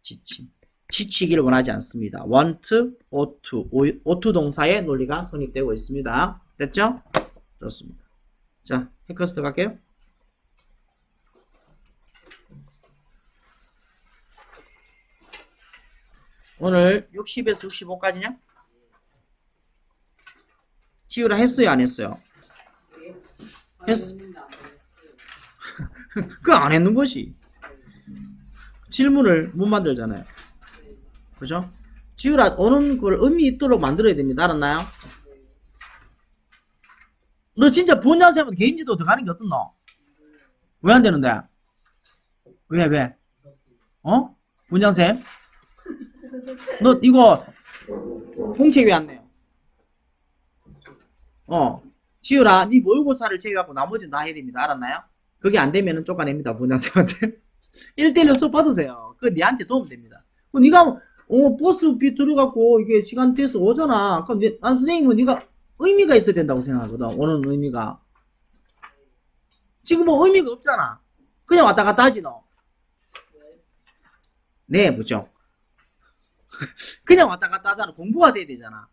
Speaker 1: 지친. 지치기를 원하지 않습니다. want, ought to. ought 동사의 논리가 성립되고 있습니다. 됐죠? 좋습니다. 자, 해커스트 갈게요. 오늘 60에서 65까지냐? 지우라 했어요, 안 했어요? 했어. 그거 안 했는 거지. 질문을 못 만들잖아요. 그죠? 지우라 오는 걸 의미 있도록 만들어야 됩니다. 알았나요? 너 진짜 분야쌤은 개인지도 들어가는 게 어떻노? 왜 안 되는데? 왜? 어? 분장쌤? 너 이거 공채 왜 안 내요? 지우라 네 모의고사를 제외하고 나머지는 다 해야 됩니다. 알았나요? 그게 안 되면은 쫓아냅니다. 분장쌤한테. 1대1로 수업 받으세요. 그거 니한테 도움 됩니다. 네가 버스비 들어갖고 이게 시간 돼서 오잖아. 그럼 선생님은 네가 의미가 있어야 된다고 생각하거든. 오는 의미가. 지금 뭐 의미가 없잖아. 그냥 왔다 갔다 하지 너. 네, 뭐죠? 그냥 왔다 갔다 하잖아. 공부가 돼야 되잖아.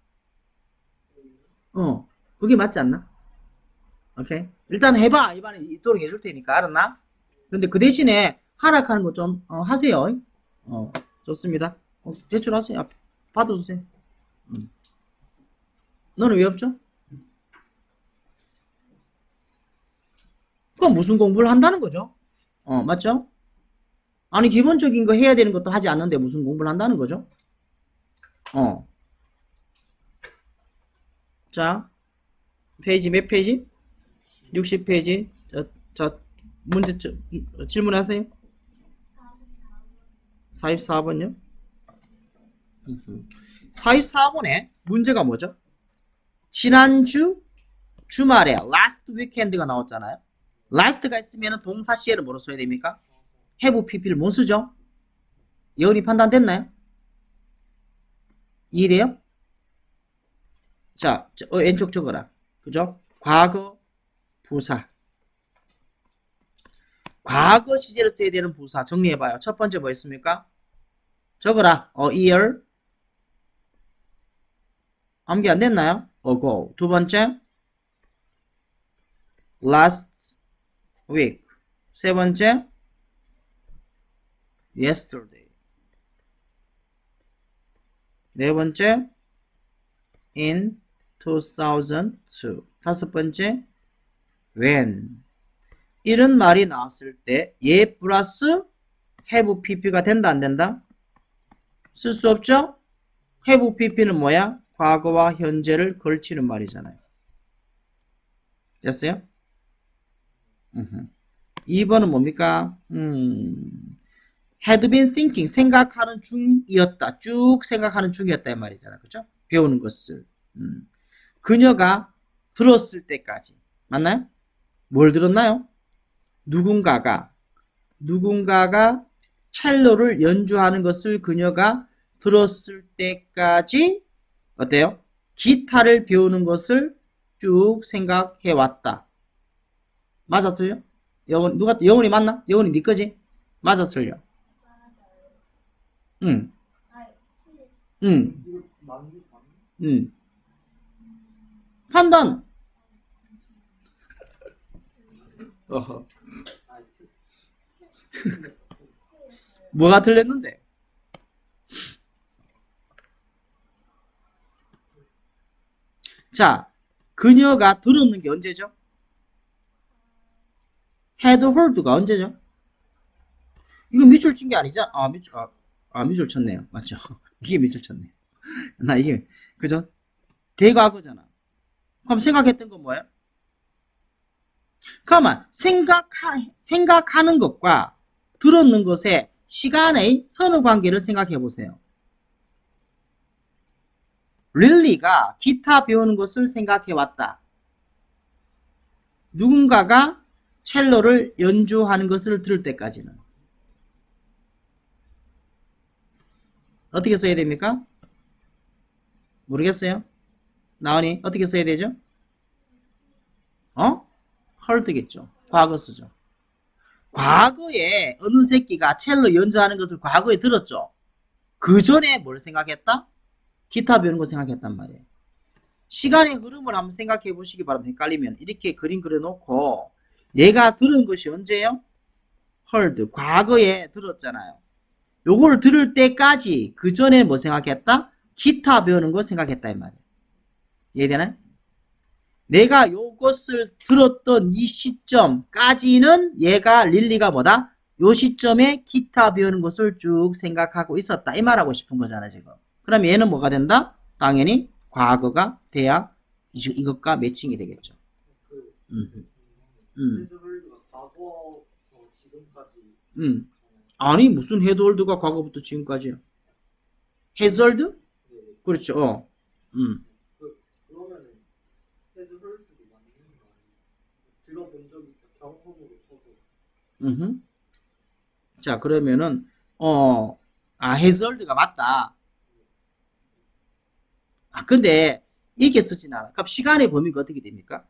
Speaker 1: 그게 맞지 않나? 오케이. 일단 해봐. 이번에 있도록 해줄 테니까. 알았나? 근데 그 대신에 하락하는 거 좀 하세요. 좋습니다. 제출하세요. 받아주세요. 너는 왜 없죠? 그건 무슨 공부를 한다는 거죠? 맞죠? 아니 기본적인 거 해야 되는 것도 하지 않는데 무슨 공부를 한다는 거죠? 자, 페이지 몇 페이지? 60페이지. 자, 문제 질문하세요. 44번요? 44번에 문제가 뭐죠? 지난주 주말에 last weekend가 나왔잖아요. last가 있으면 동사 시에를 뭐로 써야 됩니까? have pp를 못 쓰죠? 예언이 판단됐나요? 이해돼요? 자, 왼쪽 적어라. 그죠? 과거 부사. 과거 시제를 써야 되는 부사 정리해봐요. 첫 번째 뭐 있습니까? 적어라. year. 암기 안 됐나요? ago. 두 번째 last week. 세 번째 yesterday. 네 번째 in 2002. 다섯 번째 when. 이런 말이 나왔을 때 얘 플러스 have pp가 된다 안 된다? 쓸 수 없죠? have pp는 뭐야? 과거와 현재를 걸치는 말이잖아요. 됐어요? 2번은 뭡니까? had been thinking, 생각하는 중이었다. 쭉 생각하는 중이었다 이 말이잖아. 그죠? 배우는 것을. 그녀가 들었을 때까지. 맞나요? 뭘 들었나요? 누군가가 첼로를 연주하는 것을 그녀가 들었을 때까지 어때요? 기타를 배우는 것을 쭉 생각해 왔다. 맞아 틀려? 영훈이 맞나? 영훈이 네 거지? 맞아 틀려? 응. 판단. 뭐가 틀렸는데? 자, 그녀가 들었는 게 언제죠? had heard가 언제죠? 이거 밑줄 친 게 아니죠? 밑줄 쳤네요. 맞죠? 이게 밑줄 쳤네. 나 이게 그죠? 대과거잖아. 그럼 생각했던 건 뭐예요? 그러면 생각하는 것과 들었는 것의 시간의 선후관계를 생각해 보세요. 릴리가 기타 배우는 것을 생각해 왔다. 누군가가 첼로를 연주하는 것을 들을 때까지는. 어떻게 써야 됩니까? 모르겠어요? 나은이 어떻게 써야 되죠? heard겠죠. 과거 쓰죠. 과거에 어느 새끼가 첼로 연주하는 것을 과거에 들었죠. 그 전에 뭘 생각했다? 기타 배우는 거 생각했단 말이에요. 시간의 흐름을 한번 생각해 보시기 바랍니다. 헷갈리면 이렇게 그림 그려놓고 얘가 들은 것이 언제예요? heard. 과거에 들었잖아요. 요걸 들을 때까지 그 전에 뭐 생각했다? 기타 배우는 거 생각했다 이 말이에요. 이해되나요? 내가 요것을 들었던 이 시점까지는 얘가 릴리가 뭐다? 요 시점에 기타 배우는 것을 쭉 생각하고 있었다. 이 말하고 싶은 거잖아 지금. 그럼 얘는 뭐가 된다? 당연히 과거가 돼야 이것과 매칭이 되겠죠.
Speaker 2: 헤드홀드가 과거부터 지금까지
Speaker 1: 아니 무슨 헤드홀드가 과거부터 지금까지요? 헤즈홀드?
Speaker 2: 네.
Speaker 1: 그렇죠.
Speaker 2: 그러면은 헤드홀드도 맞는 거 아니에요? 들어본 적이 있다 경험으로 쳐도
Speaker 1: 자 그러면은 헤즈홀드가 맞다. 근데 이렇게 쓰진 않아. 그럼 시간의 범위가 어떻게 됩니까?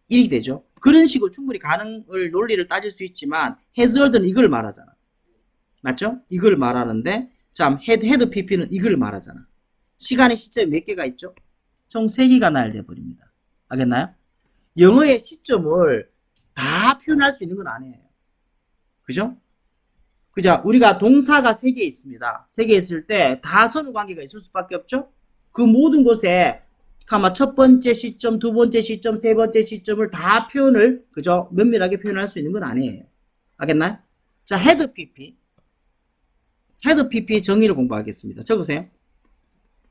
Speaker 1: 이렇게 되죠. 그런 식으로 충분히 논리를 따질 수 있지만 헤즈홀드는 이걸 말하잖아. 맞죠? 이걸 말하는데 참 헤드 PP는 이걸 말하잖아. 시간의 시점이 몇 개가 있죠? 총 3개가 나열돼 버립니다. 알겠나요? 영어의 시점을 다 표현할 수 있는 건 아니에요. 그죠? 그죠? 우리가 동사가 3개 있습니다. 3개 있을 때 다 선후 관계가 있을 수밖에 없죠? 그 모든 것에 첫 번째 시점, 두 번째 시점, 세 번째 시점을 다 표현을 그죠? 면밀하게 표현할 수 있는 건 아니에요. 알겠나요? 자, 헤드 PP. 헤드 PP의 정의를 공부하겠습니다. 적으세요.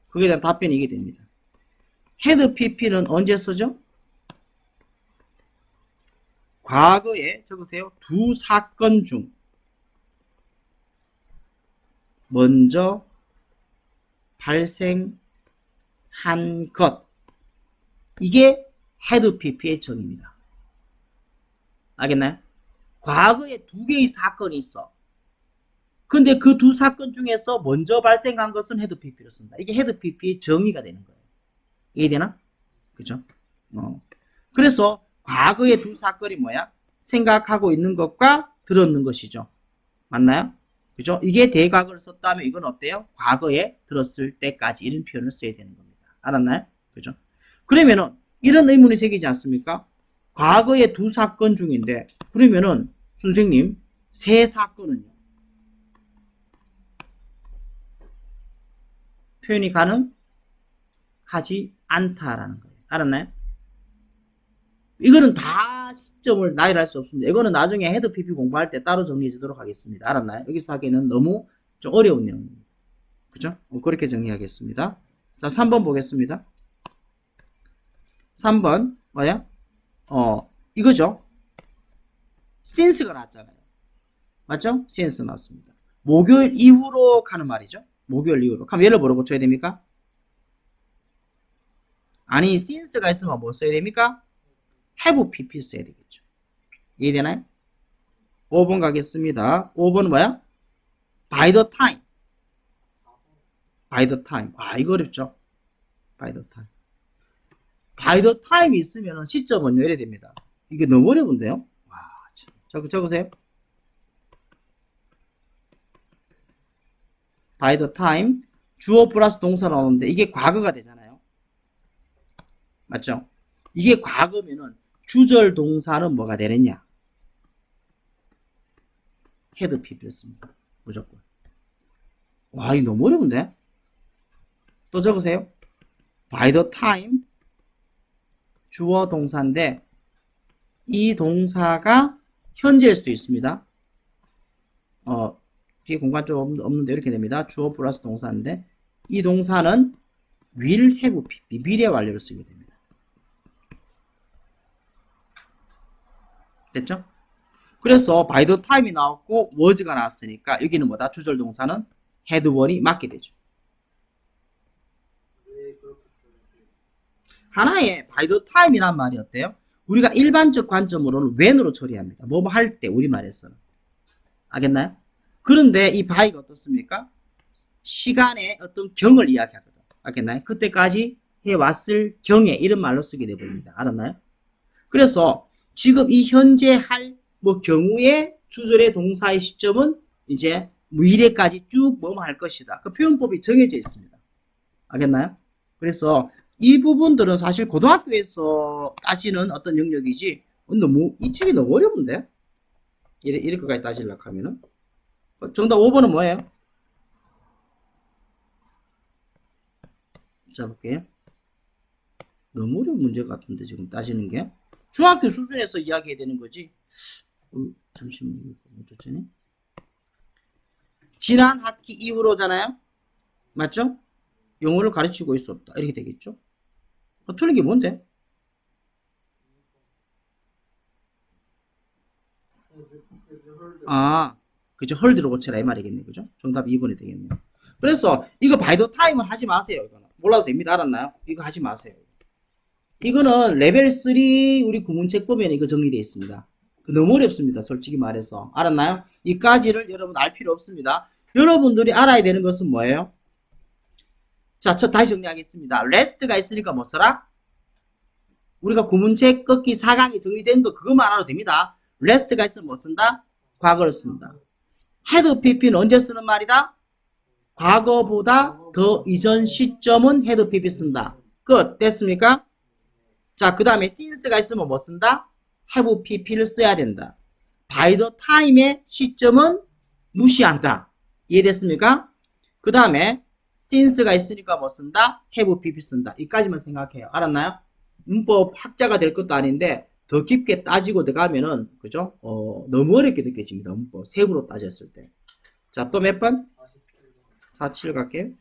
Speaker 1: 그에 대한 답변이 이게 됩니다. 헤드 PP는 언제 쓰죠? 과거에 적으세요. 두 사건 중 먼저 발생한 것. 이게 헤드 PP의 정의입니다. 알겠나요? 과거에 2개의 사건이 있어. 근데 그 두 사건 중에서 먼저 발생한 것은 헤드 PP로 쓴다. 이게 헤드 PP의 정의가 되는 거예요. 이해되나? 그죠? 그래서 과거의 두 사건이 뭐야? 생각하고 있는 것과 들었는 것이죠. 맞나요? 그죠? 이게 대과거를 썼다면 이건 어때요? 과거에 들었을 때까지 이런 표현을 써야 되는 겁니다. 알았나요? 그죠? 그러면은 이런 의문이 생기지 않습니까? 과거의 두 사건 중인데 그러면은 선생님 세 사건은요? 표현이 가능하지 않다라는 거예요. 알았나요? 이거는 다 시점을 나열할 수 없습니다. 이거는 나중에 헤드 PP 공부할 때 따로 정리해 주도록 하겠습니다. 알았나요? 여기서 하기에는 너무 좀 어려운 내용입니다. 그죠? 그렇게 정리하겠습니다. 자, 3번 보겠습니다. 3번 뭐야? 이거죠? since가 나왔잖아요. 맞죠? since 나왔습니다. 목요일 이후로 가는 말이죠. 목요일 이후로. 그럼 얘를 뭐로 고쳐야 됩니까? 아니, since가 있으면 뭐 써야 됩니까? have pp 써야 되겠죠. 이해되나요? 5번 가겠습니다. 5번은 뭐야? by the time. by the time. 이거 어렵죠? by the time. by the time 있으면 시점은요, 이래 됩니다. 이게 너무 어려운데요? 적으세요. by the time 주어 플러스 동사 나오는데 이게 과거가 되잖아요. 맞죠? 이게 과거면은 주절 동사는 뭐가 되느냐? 헤드 PP였습니다. 무조건. 이거 너무 어려운데? 또 적으세요. by the time 주어 동사인데 이 동사가 현재일 수도 있습니다. 뒤에 공간 좀 없는데 이렇게 됩니다. 주어 플러스 동사인데 이 동사는 will have pp 미래 완료를 쓰게 됩니다. 됐죠? 그래서 by the time이 나왔고 was가 나왔으니까 여기는 뭐다? 주절 동사는 had one이 맞게 되죠.
Speaker 2: 왜 그렇게 쓰는지
Speaker 1: 하나의 by the time이란 말이 어때요? 우리가 일반적 관점으로는 when으로 처리합니다. 뭐 할 때 우리말에서는. 알겠나요? 그런데 이 by가 어떻습니까? 시간의 어떤 경을 이야기하거든. 알겠나요? 그때까지 해왔을 경에 이런 말로 쓰게 되버립니다. 알았나요? 그래서 지금 이 현재 할 뭐 경우의 주절의 동사의 시점은 이제 미래까지 쭉 뭐뭐 할 것이다. 그 표현법이 정해져 있습니다. 알겠나요? 그래서 이 부분들은 사실 고등학교에서 따지는 어떤 영역이지, 너무 이 책이 너무 어려운데? 이렇게까지 따지려고 하면은. 정답 5번은 뭐예요? 자, 볼게요. 너무 어려운 문제 같은데, 지금 따지는 게. 중학교 수준에서 이야기해야 되는 거지. 잠시만요. 어쩌지? 지난 학기 이후로잖아요? 맞죠? 영어를 가르치고 있었다. 이렇게 되겠죠? 틀린 게 뭔데? 아, 그죠? 헐드로 고쳐라 이 말이겠네. 그죠? 정답 2번이 되겠네요. 그래서 이거 바이 더 타임은 하지 마세요. 이거는. 몰라도 됩니다. 알았나요? 이거 하지 마세요. 이거는 레벨 3 우리 구문책 보면 이거 정리되어 있습니다. 너무 어렵습니다. 솔직히 말해서. 알았나요? 이까지를 여러분 알 필요 없습니다. 여러분들이 알아야 되는 것은 뭐예요? 자, 저 다시 정리하겠습니다. rest가 있으니까 뭐 써라? 우리가 구문책 꺾기 4강이 정리된 거 그것만 알아도 됩니다. rest가 있으면 뭐 쓴다? 과거를 쓴다. had pp는 언제 쓰는 말이다? 과거보다 더 이전 시점은 had pp 쓴다. 끝. 됐습니까? 자, 그 다음에 since가 있으면 뭐 쓴다? have pp를 써야 된다. by the time의 시점은 무시한다. 이해됐습니까? 그 다음에 since가 있으니까 뭐 쓴다? have pp 쓴다. 이까지만 생각해요. 알았나요? 문법 학자가 될 것도 아닌데 더 깊게 따지고 들어가면은 그죠? 너무 어렵게 느껴집니다. 문법 세부로 따졌을 때. 자, 또 몇 번? 47 갈게요.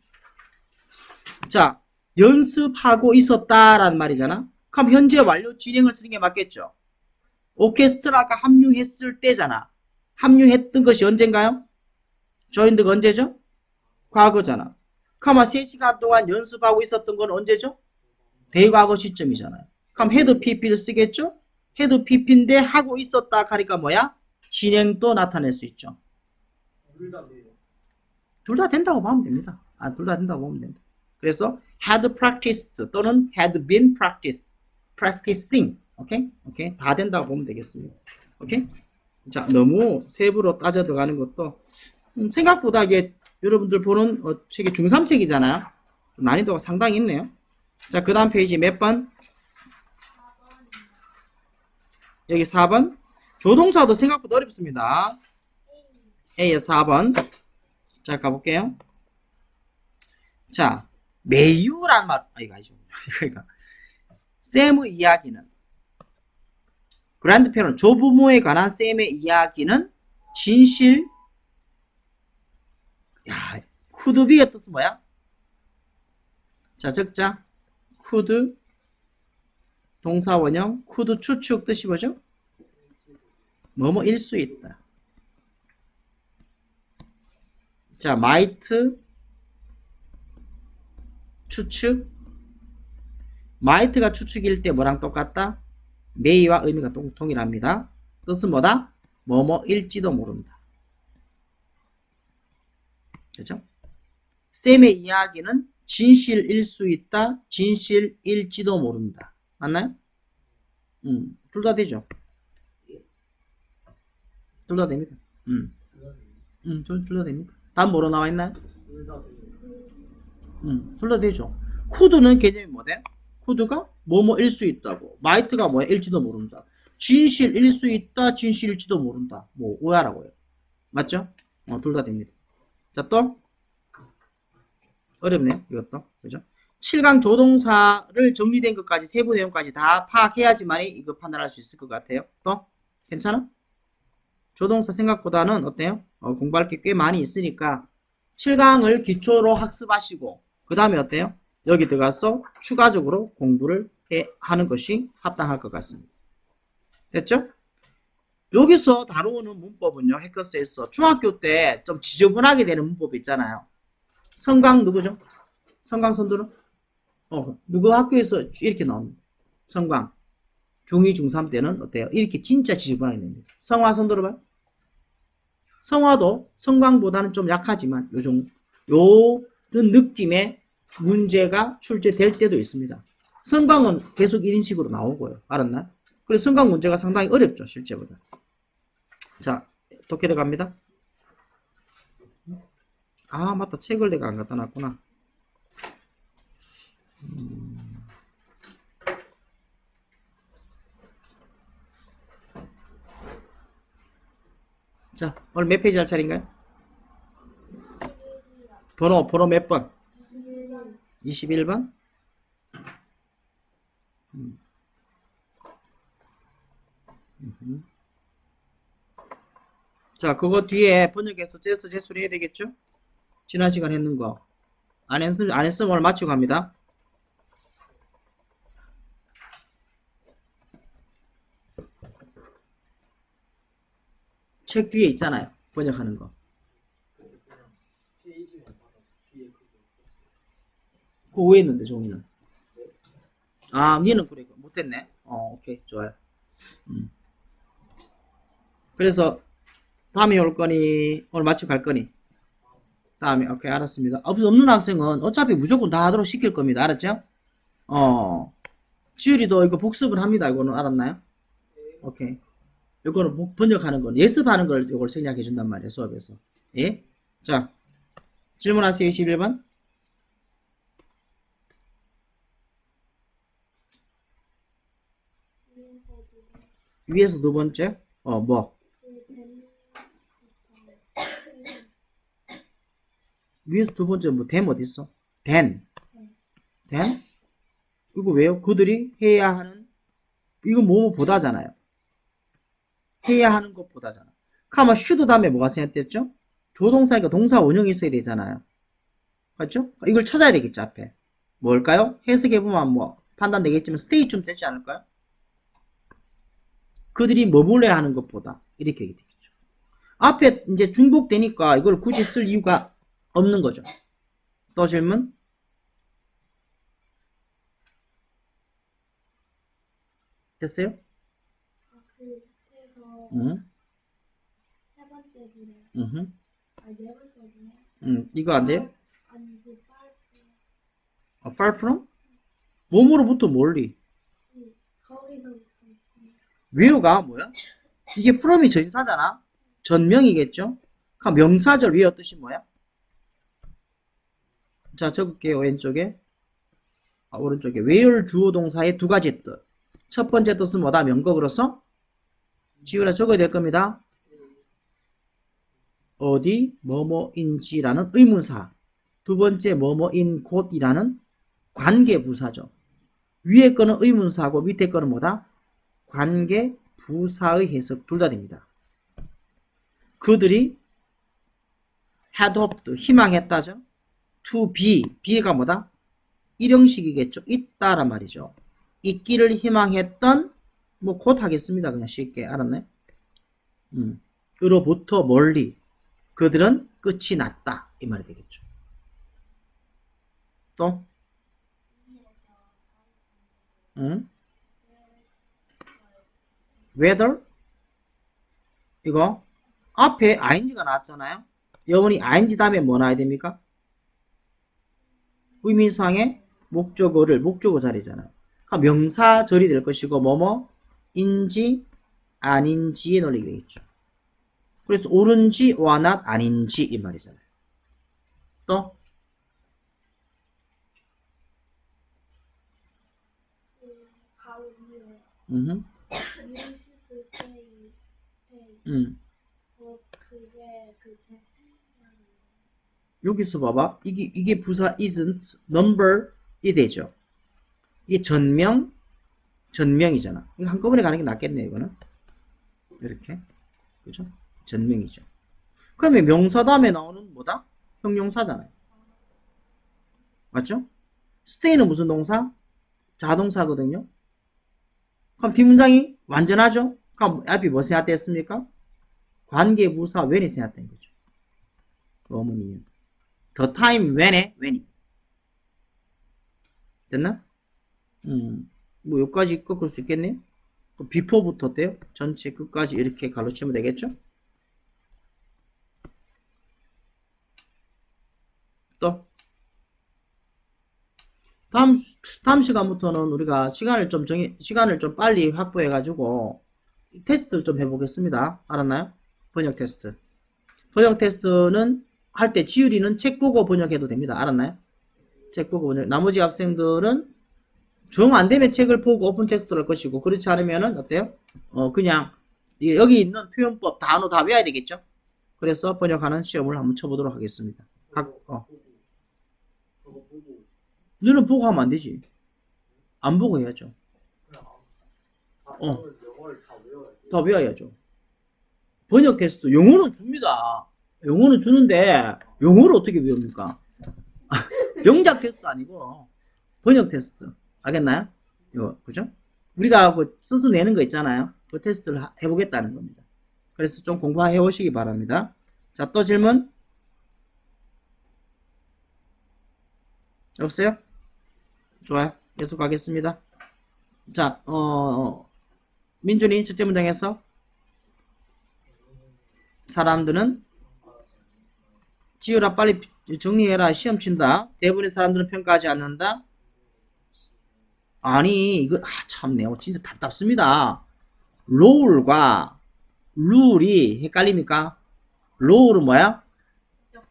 Speaker 1: 자, 연습하고 있었다라는 말이잖아. 그럼 현재 완료 진행을 쓰는 게 맞겠죠? 오케스트라가 합류했을 때잖아. 합류했던 것이 언젠가요? 조인드가 언제죠? 과거잖아. 그럼 3시간 동안 연습하고 있었던 건 언제죠? 대과거 시점이잖아요. 그럼 had pp를 쓰겠죠? had pp인데 하고 있었다 하니까 뭐야? 진행도 나타낼 수 있죠. 둘 다 된다고 보면 됩니다. 둘 다 된다고 보면 됩니다. 그래서 had practiced 또는 had been practicing. 오케이? 다 된다고 보면 되겠습니다. 오케이? 자, 너무 세부로 따져 들어가는 것도 생각보다 이게 여러분들 보는 책이 중3책이잖아요. 난이도가 상당히 있네요. 자, 그 다음 페이지 몇 번? 여기 4번. 조동사도 생각보다 어렵습니다. A에 4번. 자, 가볼게요. 자, 매유란 말, 이거 아니죠. 그러니까 쌤의 이야기는, 그랜드페런 조부모에 관한 쌤의 이야기는 진실, 야, 쿠드비의 뜻은 뭐야? 자, 적자. could 동사 원형, could 추측 뜻이 뭐죠? 뭐뭐일 수 있다. 자, might 추측. might가 추측일 때 뭐랑 똑같다? may와 의미가 동일합니다. 뜻은 뭐다? 뭐뭐일지도 모른다. 그죠? 쌤의 이야기는 진실일 수 있다. 진실일지도 모른다. 맞나요? 둘 다 되죠. 둘 다 됩니다. 둘 다 됩니다. 다음 뭐로 나와 있나요? 둘 다 되죠. could는 개념이 뭐대? could가 뭐뭐일 수 있다고. might가 뭐야? 일지도 모른다. 진실일 수 있다. 진실일지도 모른다. 뭐 오야라고요. 맞죠? 둘 다 됩니다. 자, 또 어렵네요. 이것도. 그죠? 7강 조동사를 정리된 것까지 세부 내용까지 다 파악해야지만 이거 판단할 수 있을 것 같아요. 또 괜찮아? 조동사 생각보다는 어때요? 공부할 게 꽤 많이 있으니까 7강을 기초로 학습하시고 그 다음에 어때요? 여기 들어가서 추가적으로 공부를 하는 것이 합당할 것 같습니다. 됐죠? 여기서 다루는 문법은요. 해커스에서 중학교 때 좀 지저분하게 되는 문법이 있잖아요. 성강 누구죠? 성강 손들어? 누구 학교에서 이렇게 나옵니다. 성강. 중2, 중3 때는 어때요? 이렇게 진짜 지저분하게 냅니다. 성화 손 들어봐요. 성화도 성광보다는 좀 약하지만 요런 느낌의 문제가 출제될 때도 있습니다. 성광은 계속 1인식으로 나오고요. 알았나요? 그래서 성광 문제가 상당히 어렵죠. 실제보다. 자, 독해대 갑니다. 아, 맞다. 책을 내가 안 갖다 놨구나. 자, 오늘 몇 페이지 할 차례인가요? 번호 몇 번? 21번? 자, 그거 뒤에 번역해서 째서 제출해야 되겠죠? 지난 시간 했는 거. 안 했으면 오늘 마치고 갑니다. 책 뒤에 있잖아요. 번역하는 거.
Speaker 2: 그냥 페이지만 받아서 뒤에 그게 없었어요.
Speaker 1: 그거 왜 있는데, 종이는? 아, 니는 그래. 못했네. 오케이. 좋아요. 그래서, 다음에 올 거니, 오늘 마치고 갈 거니? 다음에, 오케이. 알았습니다. 없는 학생은 어차피 무조건 다 하도록 시킬 겁니다. 알았죠? 지율이도 이거 복습을 합니다. 이거는 알았나요? 오케이. 이거는 번역하는 건, 예습하는 걸 이걸 생략해 준단 말이에요. 수업에서. 예? 자, 질문하세요. 21번. 위에서 두 번째. 뭐? 위에서 두 번째 뭐, 댐 어딨어? 댄. 이거 왜요? 그들이 해야 하는, 이거 뭐뭐 보다잖아요. 해야 하는 것보다잖아. 그러면 should 다음에 뭐가 생략됐죠? 조동사니까 동사 원형이 있어야 되잖아요. 맞죠? 이걸 찾아야 되겠죠, 앞에. 뭘까요? 해석해보면 뭐, 판단되겠지만, stay쯤 되지 않을까요? 그들이 머물러야 하는 것보다. 이렇게 얘기 되겠죠. 앞에 이제 중복되니까 이걸 굳이 쓸 이유가 없는 거죠. 또 질문? 됐어요? 응.
Speaker 3: 세 번째 줄에
Speaker 1: 응.
Speaker 3: 네 번째 줄에
Speaker 1: 이거 안 돼요?
Speaker 3: 아니 그
Speaker 1: far from? 몸으로부터 멀리.
Speaker 3: 거기서부터
Speaker 1: where가 뭐야? 이게 from이 전사잖아. 전명이겠죠? 그럼 명사절 위에 뜻이 뭐야? 자, 적을게요. 왼쪽에. 오른쪽에. where 주어 동사의 두 가지 뜻. 첫 번째 뜻은 뭐다? 명곡으로서 지우라 적어야 될 겁니다. 어디 뭐뭐인지라는 의문사. 두 번째 뭐뭐인 곳이라는 관계부사죠. 위에 거는 의문사고 밑에 거는 뭐다? 관계부사의 해석 둘 다 됩니다. 그들이 had hoped 희망했다죠. to be be가 뭐다? 일형식이겠죠. 있다란 말이죠. 있기를 희망했던 뭐 곧 하겠습니다. 그냥 쉽게 알았나요? 으로부터 멀리 그들은 끝이 났다 이 말이 되겠죠. 또 whether 이거 앞에 ing가 나왔잖아요. 여러분이 ing 다음에 뭐 나와야 됩니까? 의미상의 목적어를 목적어 자리잖아요. 그러니까 명사절이 될 것이고 뭐뭐인지 아닌지의 논리가 되겠죠. 그래서 옳은지 or not 아닌지 이 말이잖아요. 또
Speaker 3: 바로 위에
Speaker 1: 음.
Speaker 3: 그게 그
Speaker 1: 여기서 봐봐. 이게 부사 isn't number이 되죠. 이게 전명이잖아. 이거 한꺼번에 가는 게 낫겠네, 이거는. 이렇게. 그죠? 전명이죠. 그러면 명사 다음에 나오는 뭐다? 형용사잖아요. 맞죠? stay는 무슨 동사? 자동사거든요. 그럼 뒷문장이 완전하죠? 그럼 앞이 뭐 생략됐습니까? 관계부사 when이 생략된 거죠. 어머니. The time when이. 됐나? 뭐 여기까지 꺾을 수 있겠네? 그 before부터 어때요? 전체 끝까지 이렇게 가로치면 되겠죠? 또 다음 시간부터는 우리가 시간을 좀 빨리 확보해 가지고 테스트를 좀 해보겠습니다. 알았나요? 번역 테스트. 번역 테스트는 할 때 지율이는 책 보고 번역해도 됩니다. 알았나요? 책 보고 번역. 나머지 학생들은 정 안 되면 책을 보고 오픈 텍스트를 할 것이고, 그렇지 않으면은 어때요? 그냥 여기 있는 표현법 단어 다 외워야 되겠죠? 그래서 번역하는 시험을 한번 쳐보도록 하겠습니다.
Speaker 2: 저거 보고
Speaker 1: 너는 보고 하면 안 되지. 안 보고 해야죠.
Speaker 2: 그냥
Speaker 1: 어.
Speaker 2: 영어를 다 외워야 돼.
Speaker 1: 다 외워야죠. 번역 테스트 영어는 줍니다. 영어는 주는데 영어를 어떻게 외웁니까? 영작 테스트 아니고 번역 테스트. 알겠나요? 이거 그죠? 우리가 그 스스 내는 거 있잖아요. 그 테스트를 해보겠다는 겁니다. 그래서 좀 공부해 오시기 바랍니다. 자, 또 질문? 없어요? 좋아요. 계속 가겠습니다. 자, 민준이 첫째 문장에서 사람들은 지우라 빨리 정리해라 시험 친다. 대부분의 사람들은 평가하지 않는다. 아니 이거 참네요. 진짜 답답습니다. 롤과 룰이 헷갈립니까? 롤은 뭐야?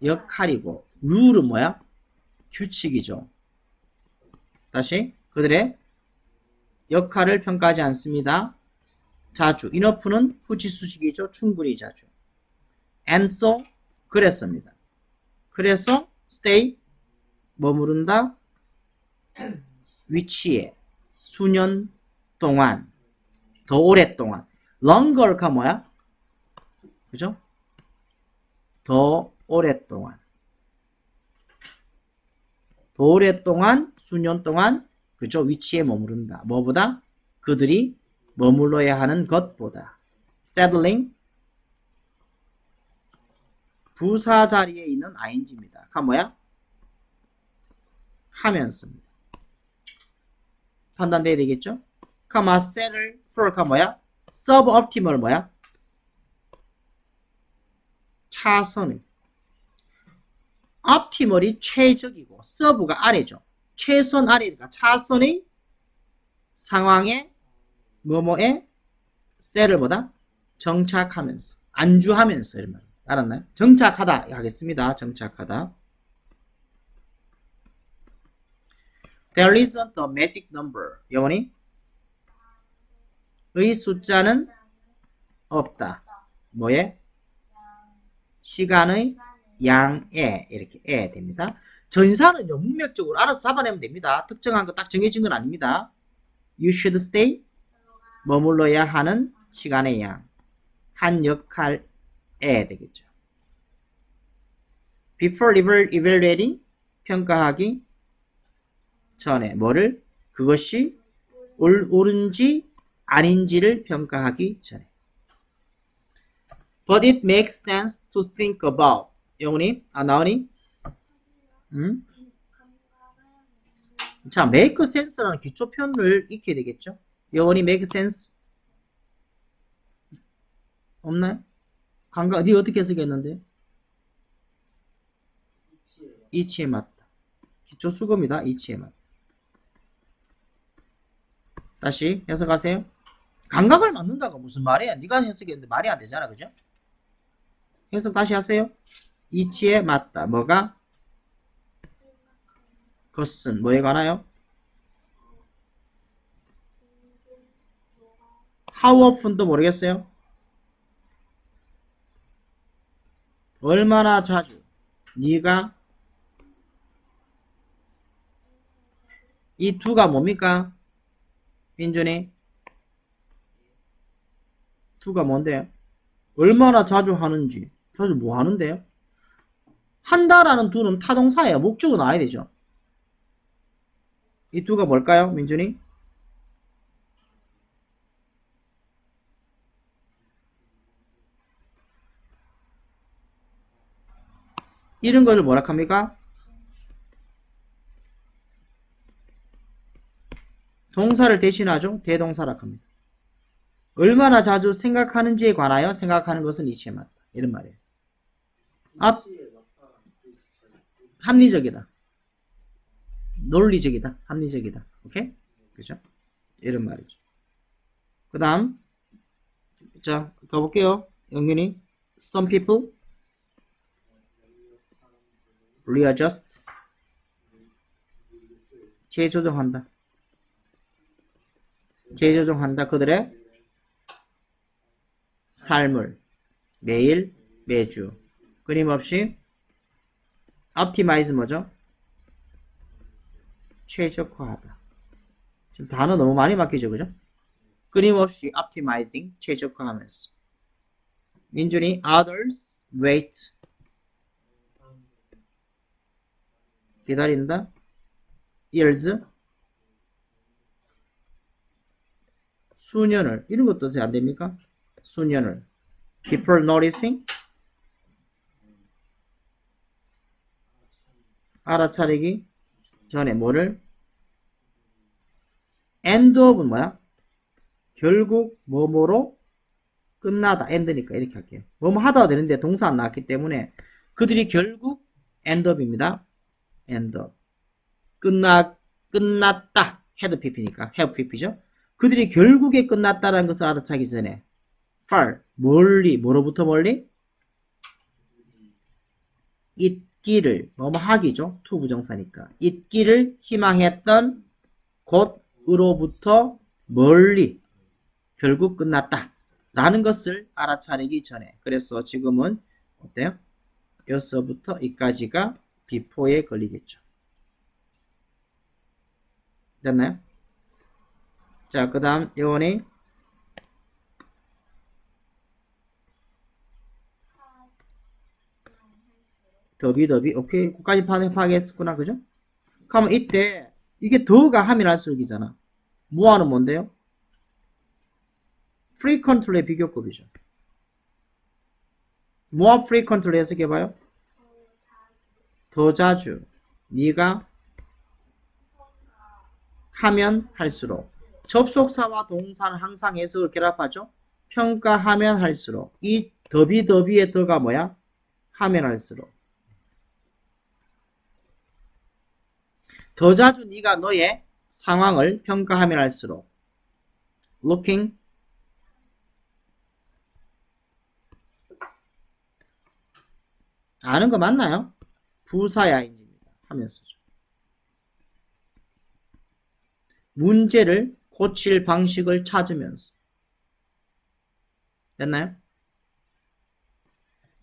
Speaker 1: 역할이고 룰은 뭐야? 규칙이죠. 다시 그들의 역할을 평가하지 않습니다. 자주. enough는 후치수식이죠. 충분히 자주. and so 그랬습니다. 그래서 stay 머무른다. 위치에 수년 동안 더 오랫동안 longer가 뭐야? 그죠? 더 오랫동안 더 오랫동안 수년 동안 그죠? 위치에 머무른다. 뭐보다? 그들이 머물러야 하는 것보다. settling 부사 자리에 있는 ing입니다. 가 뭐야? 하면서입니다. 판단돼야 되겠죠? 카마 settle for가 뭐야? suboptimal 뭐야? 차선을. optimal이 최적이고 sub가 아래죠. 최선 아래니까 차선의 상황에 뭐뭐에 set을 보다 정착하면서 안주하면서 이런 말. 알았나요? 정착하다 하겠습니다. 정착하다. There isn't a magic number. 영원히 의 숫자는 없다. 뭐에? 시간의 양에 이렇게 에 됩니다. 전사는요 문맥적으로 알아서 잡아내면 됩니다. 특정한 거 딱 정해진 건 아닙니다. You should stay 머물러야 하는 시간의 양 한 역할에 되겠죠. Before evaluating 평가하기 전에 뭐를? 그것이 옳은지 아닌지를 평가하기 전에. But it makes sense to think about. 영훈이? 나은이? 자, make sense라는 기초 표현을 익혀야 되겠죠? 영훈이 make sense? 없나요? 니 어떻게 쓰겠는데? 이치에 맞다. 기초 수급이다. 이치에 맞다. 다시 해석하세요. 감각을 맞는다가 무슨 말이야? 네가 해석했는데 말이 안 되잖아. 그죠? 해석 다시 하세요. 이치에 맞다. 뭐가? 것은 뭐에 관하여? How often도 모르겠어요. 얼마나 자주 네가 이 두가 뭡니까? 민준이 두가 뭔데요? 얼마나 자주 하는지. 자주 뭐 하는데요? 한다라는 두는 타동사예요. 목적은 나와야 되죠. 이 두가 뭘까요? 민준이? 이런 거를 뭐라 합니까? 동사를 대신하죠. 대동사라 합니다. 얼마나 자주 생각하는지에 관하여 생각하는 것은 이치에 맞다. 이런 말이에요. 앞-
Speaker 2: 이치에 맞다.
Speaker 1: 합리적이다. 논리적이다. 합리적이다. 오케이? 그죠? 이런 말이죠. 그 다음, 자, 가볼게요. 영균이. Some people readjust. 재조정한다. 재조정한다. 그들의 삶을 매일, 매주. 끊임없이 optimize 뭐죠? 최적화하다. 지금 단어 너무 많이 바뀌죠, 그죠? 끊임없이 optimizing, 최적화하면서. 민준이 others wait, 기다린다. years, 수년을. 이런 것도 안 됩니까? 수년을. before noticing, 알아차리기 전에 뭐를? end of은 뭐야? 결국 뭐뭐로 끝나다. end니까 이렇게 할게요. 뭐뭐 하다가 되는데 동사 안 나왔기 때문에 그들이 결국 end up입니다. end up. 끝났다. had pp니까 have pp죠. 그들이 결국에 끝났다라는 것을 알아차기 전에 far, 멀리, 뭐로부터 멀리? 있기를, 뭐뭐 하기죠. to 부정사니까. 있기를 희망했던 곳으로부터 멀리 결국 끝났다 라는 것을 알아차리기 전에. 그래서 지금은 어때요? 여기서부터 이까지가 before에 걸리겠죠. 됐나요? 자, 그 다음 예원이 더비 오케이. 그까지 파악했었구나. 그죠? 그러면 이때 이게 더가 하면 할수록이잖아. 뭐하는 뭔데요? frequently의 비교급이죠. 뭐와 frequently 해석해봐요? 더 자주. 네가 하면 할수록. 접속사와 동사는 항상 해석을 결합하죠. 평가하면 할수록. 이 더비의 더가 뭐야? 하면 할수록. 더 자주 네가 너의 상황을 평가하면 할수록. looking 아는 거 맞나요? 부사야인입니다. 하면서죠. 문제를 고칠 방식을 찾으면서. 됐나요?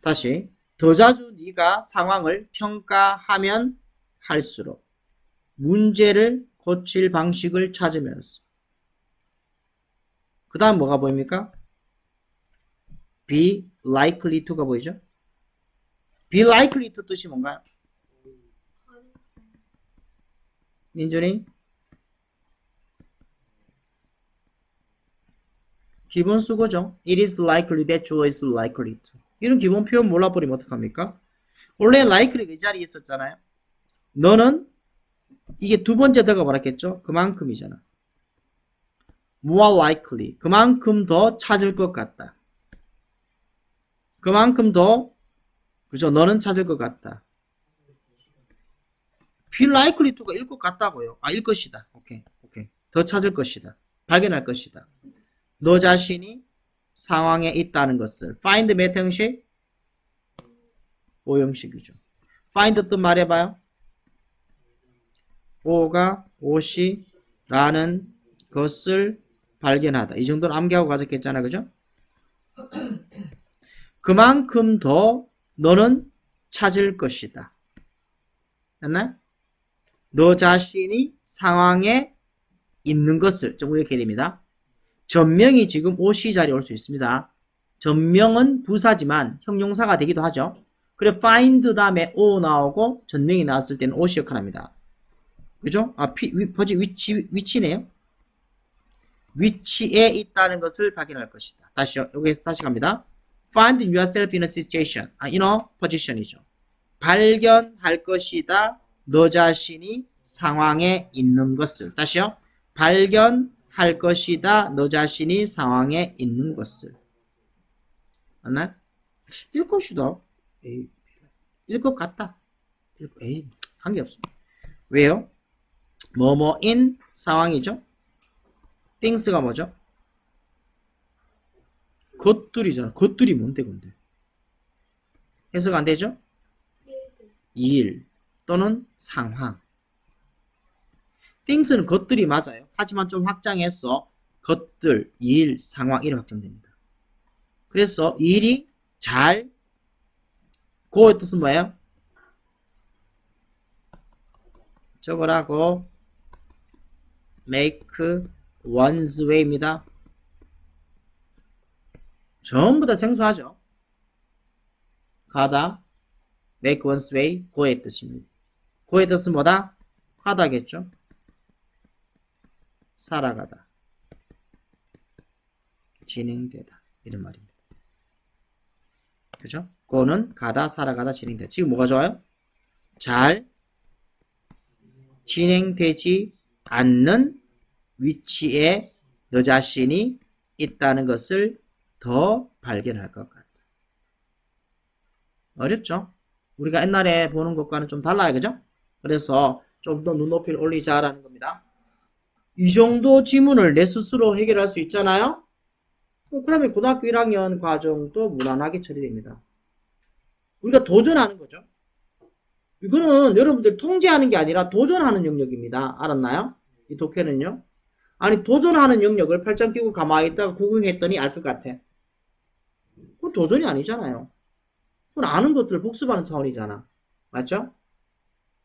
Speaker 1: 다시 더 자주 네가 상황을 평가하면 할수록 문제를 고칠 방식을 찾으면서. 그 다음 뭐가 보입니까? be likely to가 보이죠? be likely to 뜻이 뭔가요? 민준이? 기본 수거죠. It is likely that you is likely to. 이런 기본 표현 몰라버리면 어떡합니까? 원래 likely 이 자리에 있었잖아요. 너는 이게 두 번째 더가 뭐랬겠죠? 그만큼이잖아. more likely. 그만큼 더 찾을 것 같다. 그만큼 더 그죠? 너는 찾을 것 같다. be likely to가 일 것 같다고요. 일 것이다. 오케이. 더 찾을 것이다. 발견할 것이다. 너 자신이 상황에 있다는 것을. find 몇 형식? 5형식이죠. find 뜻 말해봐요. 오시라는 것을 발견하다. 이 정도는 암기하고 가졌겠잖아. 그죠? 그만큼 더 너는 찾을 것이다. 됐나요? 너 자신이 상황에 있는 것을 좀 이렇게 됩니다. 전명이 지금 오시 자리에 올 수 있습니다. 전명은 부사지만 형용사가 되기도 하죠. 그래 find 다음에 o 나오고 전명이 나왔을 때는 오시 역할 합니다. 그죠? 위치네요. 위치에 있다는 것을 발견할 것이다. 다시요. 여기에서 다시 갑니다. Find yourself in a situation. in a position이죠. 발견할 것이다. 너 자신이 상황에 있는 것을. 다시요. 발견할 할 것이다. 너 자신이 상황에 있는 것을. 맞나요? 일 것이다. 에이, 일 것 같다. 에이, 관계없어. 왜요? 뭐뭐인 상황이죠. things가 뭐죠? 것들이잖아. 것들이 뭔데 근데? 해석 안 되죠?
Speaker 3: 일들.
Speaker 1: 일 또는 상황. things는 것들이 맞아요. 하지만 좀 확장해서 것들, 일, 상황 이렇게 확장됩니다. 그래서 일이 잘 고의 뜻은 뭐예요? 저거라고 make one's way입니다. 전부 다 생소하죠? 가다 make one's way 고의 뜻입니다. 고의 뜻은 뭐다? 가다겠죠? 살아가다 진행되다 이런 말입니다. 그죠? 고는 가다 살아가다 진행되다. 지금 뭐가 좋아요? 잘 진행되지 않는 위치에 너 자신이 있다는 것을 더 발견할 것 같다. 어렵죠? 우리가 옛날에 보는 것과는 좀 달라요. 그죠? 그래서 좀 더 눈높이를 올리자라는 겁니다. 이 정도 지문을 내 스스로 해결할 수 있잖아요? 그러면 고등학교 1학년 과정도 무난하게 처리됩니다. 우리가 도전하는 거죠. 이거는 여러분들 통제하는 게 아니라 도전하는 영역입니다. 알았나요? 이 독해는요. 아니 도전하는 영역을 팔짱 끼고 가만히 있다가 구경했더니 알 것 같아. 그건 도전이 아니잖아요. 그건 아는 것들을 복습하는 차원이잖아. 맞죠?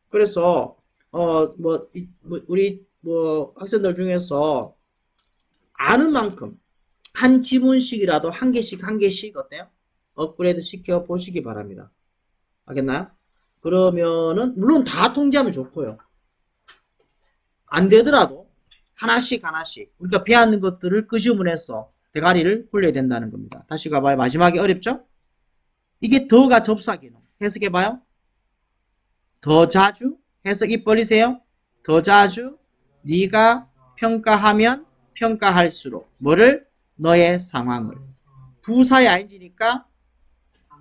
Speaker 1: 그래서 우리 학생들 중에서 아는 만큼 한 지문씩이라도 한 개씩 어때요? 업그레이드 시켜 보시기 바랍니다. 알겠나요? 그러면은 물론 다 통제하면 좋고요. 안 되더라도 하나씩 우리가 배웠는 것들을 끄집어내서 대가리를 굴려야 된다는 겁니다. 다시 가봐요. 마지막에 어렵죠? 이게 더가 접사기능. 해석해봐요. 더 자주 해석 입 벌리세요. 더 자주 네가 평가하면 평가할수록 뭐를? 너의 상황을. 부사의 ing니까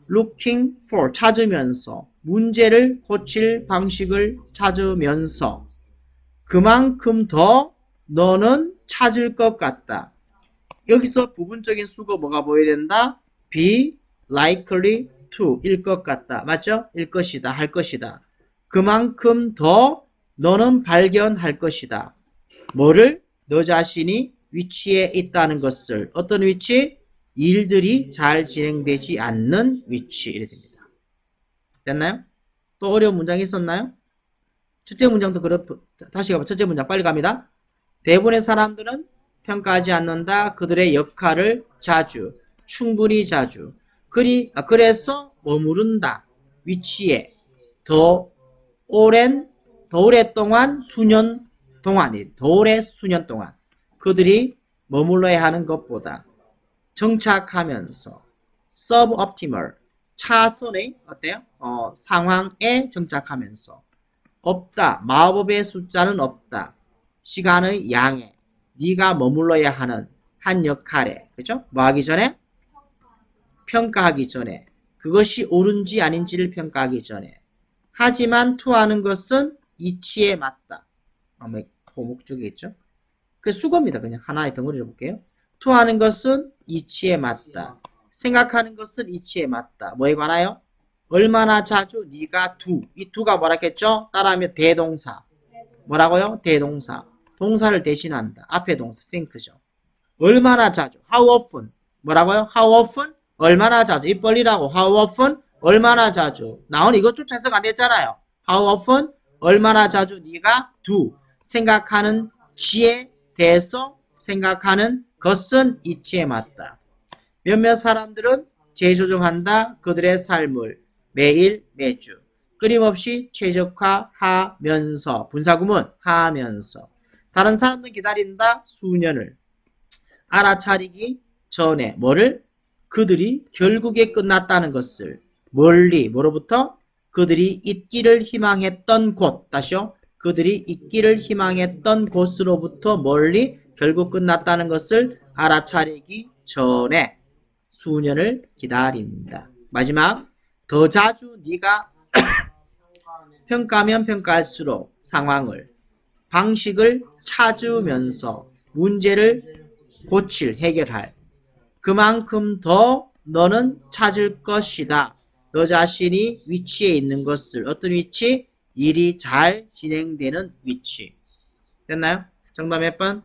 Speaker 1: looking for 찾으면서 문제를 고칠 방식을 찾으면서 그만큼 더 너는 찾을 것 같다. 여기서 부분적인 수거 뭐가 보여야 된다? be likely to 일 것 같다. 맞죠? 일 것이다. 할 것이다. 그만큼 더 너는 발견할 것이다. 뭐를? 너 자신이 위치에 있다는 것을. 어떤 위치? 일들이 잘 진행되지 않는 위치. 이래 됩니다. 됐나요? 또 어려운 문장이 있었나요? 첫째 문장도 다시 가봐. 첫째 문장 빨리 갑니다. 대부분의 사람들은 평가하지 않는다. 그들의 역할을 자주, 충분히 자주. 그래서 머무른다. 위치에 더 오랫동안 수년 동안 그들이 머물러야 하는 것보다 정착하면서 suboptimal 차선의 어때요? 상황에 정착하면서 없다. 마법의 숫자는 없다. 시간의 양에 네가 머물러야 하는 한 역할에 그죠? 뭐 하기 전에? 평가하기 전에 그것이 옳은지 아닌지를 평가하기 전에 하지만 투하는 것은 이치에 맞다. 목적이 있죠? 그 수거입니다. 그냥 하나의 덩어리를 볼게요. 투하는 것은 이치에 맞다. 생각하는 것은 이치에 맞다. 뭐에 관하여? 얼마나 자주 네가 이 두가 뭐라겠죠? 따라하면 대동사. 뭐라고요? 대동사. 동사를 대신한다. 앞에 동사 think죠. 얼마나 자주? How often? 뭐라고요? How often? 얼마나 자주? 입 벌리라고. How often? 얼마나 자주? 나온 이것조차 해석 안 됐잖아요. How often? 얼마나 자주 네가 생각하는 지에 대해서 생각하는 것은 이치에 맞다. 몇몇 사람들은 재조정한다. 그들의 삶을 매일 매주 끊임없이 최적화하면서 분사구문 하면서 다른 사람들 기다린다. 수년을 알아차리기 전에 뭐를? 그들이 결국에 끝났다는 것을 멀리 뭐로부터? 그들이 있기를 희망했던 곳. 다시요. 그들이 있기를 희망했던 곳으로부터 멀리 결국 끝났다는 것을 알아차리기 전에 수년을 기다린다. 마지막, 더 자주 네가 평가하면 평가할수록 상황을, 방식을 찾으면서 문제를 고칠, 해결할, 그만큼 더 너는 찾을 것이다. 너 자신이 위치에 있는 것을, 어떤 위치? 일이 잘 진행되는 위치. 됐나요? 정답 몇 번?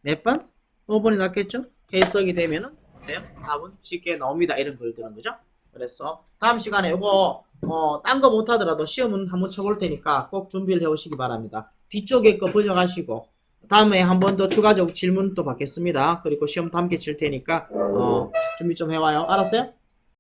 Speaker 1: 몇 번? 5번이 낫겠죠? 해석이 되면은 돼요? 답은 쉽게 나옵니다. 이런 걸 드는 거죠. 그래서 다음 시간에 이거 딴 거 못하더라도 시험은 한번 쳐볼 테니까 꼭 준비를 해오시기 바랍니다. 뒤쪽에 거 번역하시고 다음에 한 번 더 추가적 질문 또 받겠습니다. 그리고 시험 함께 칠 테니까 준비 좀 해와요. 알았어요?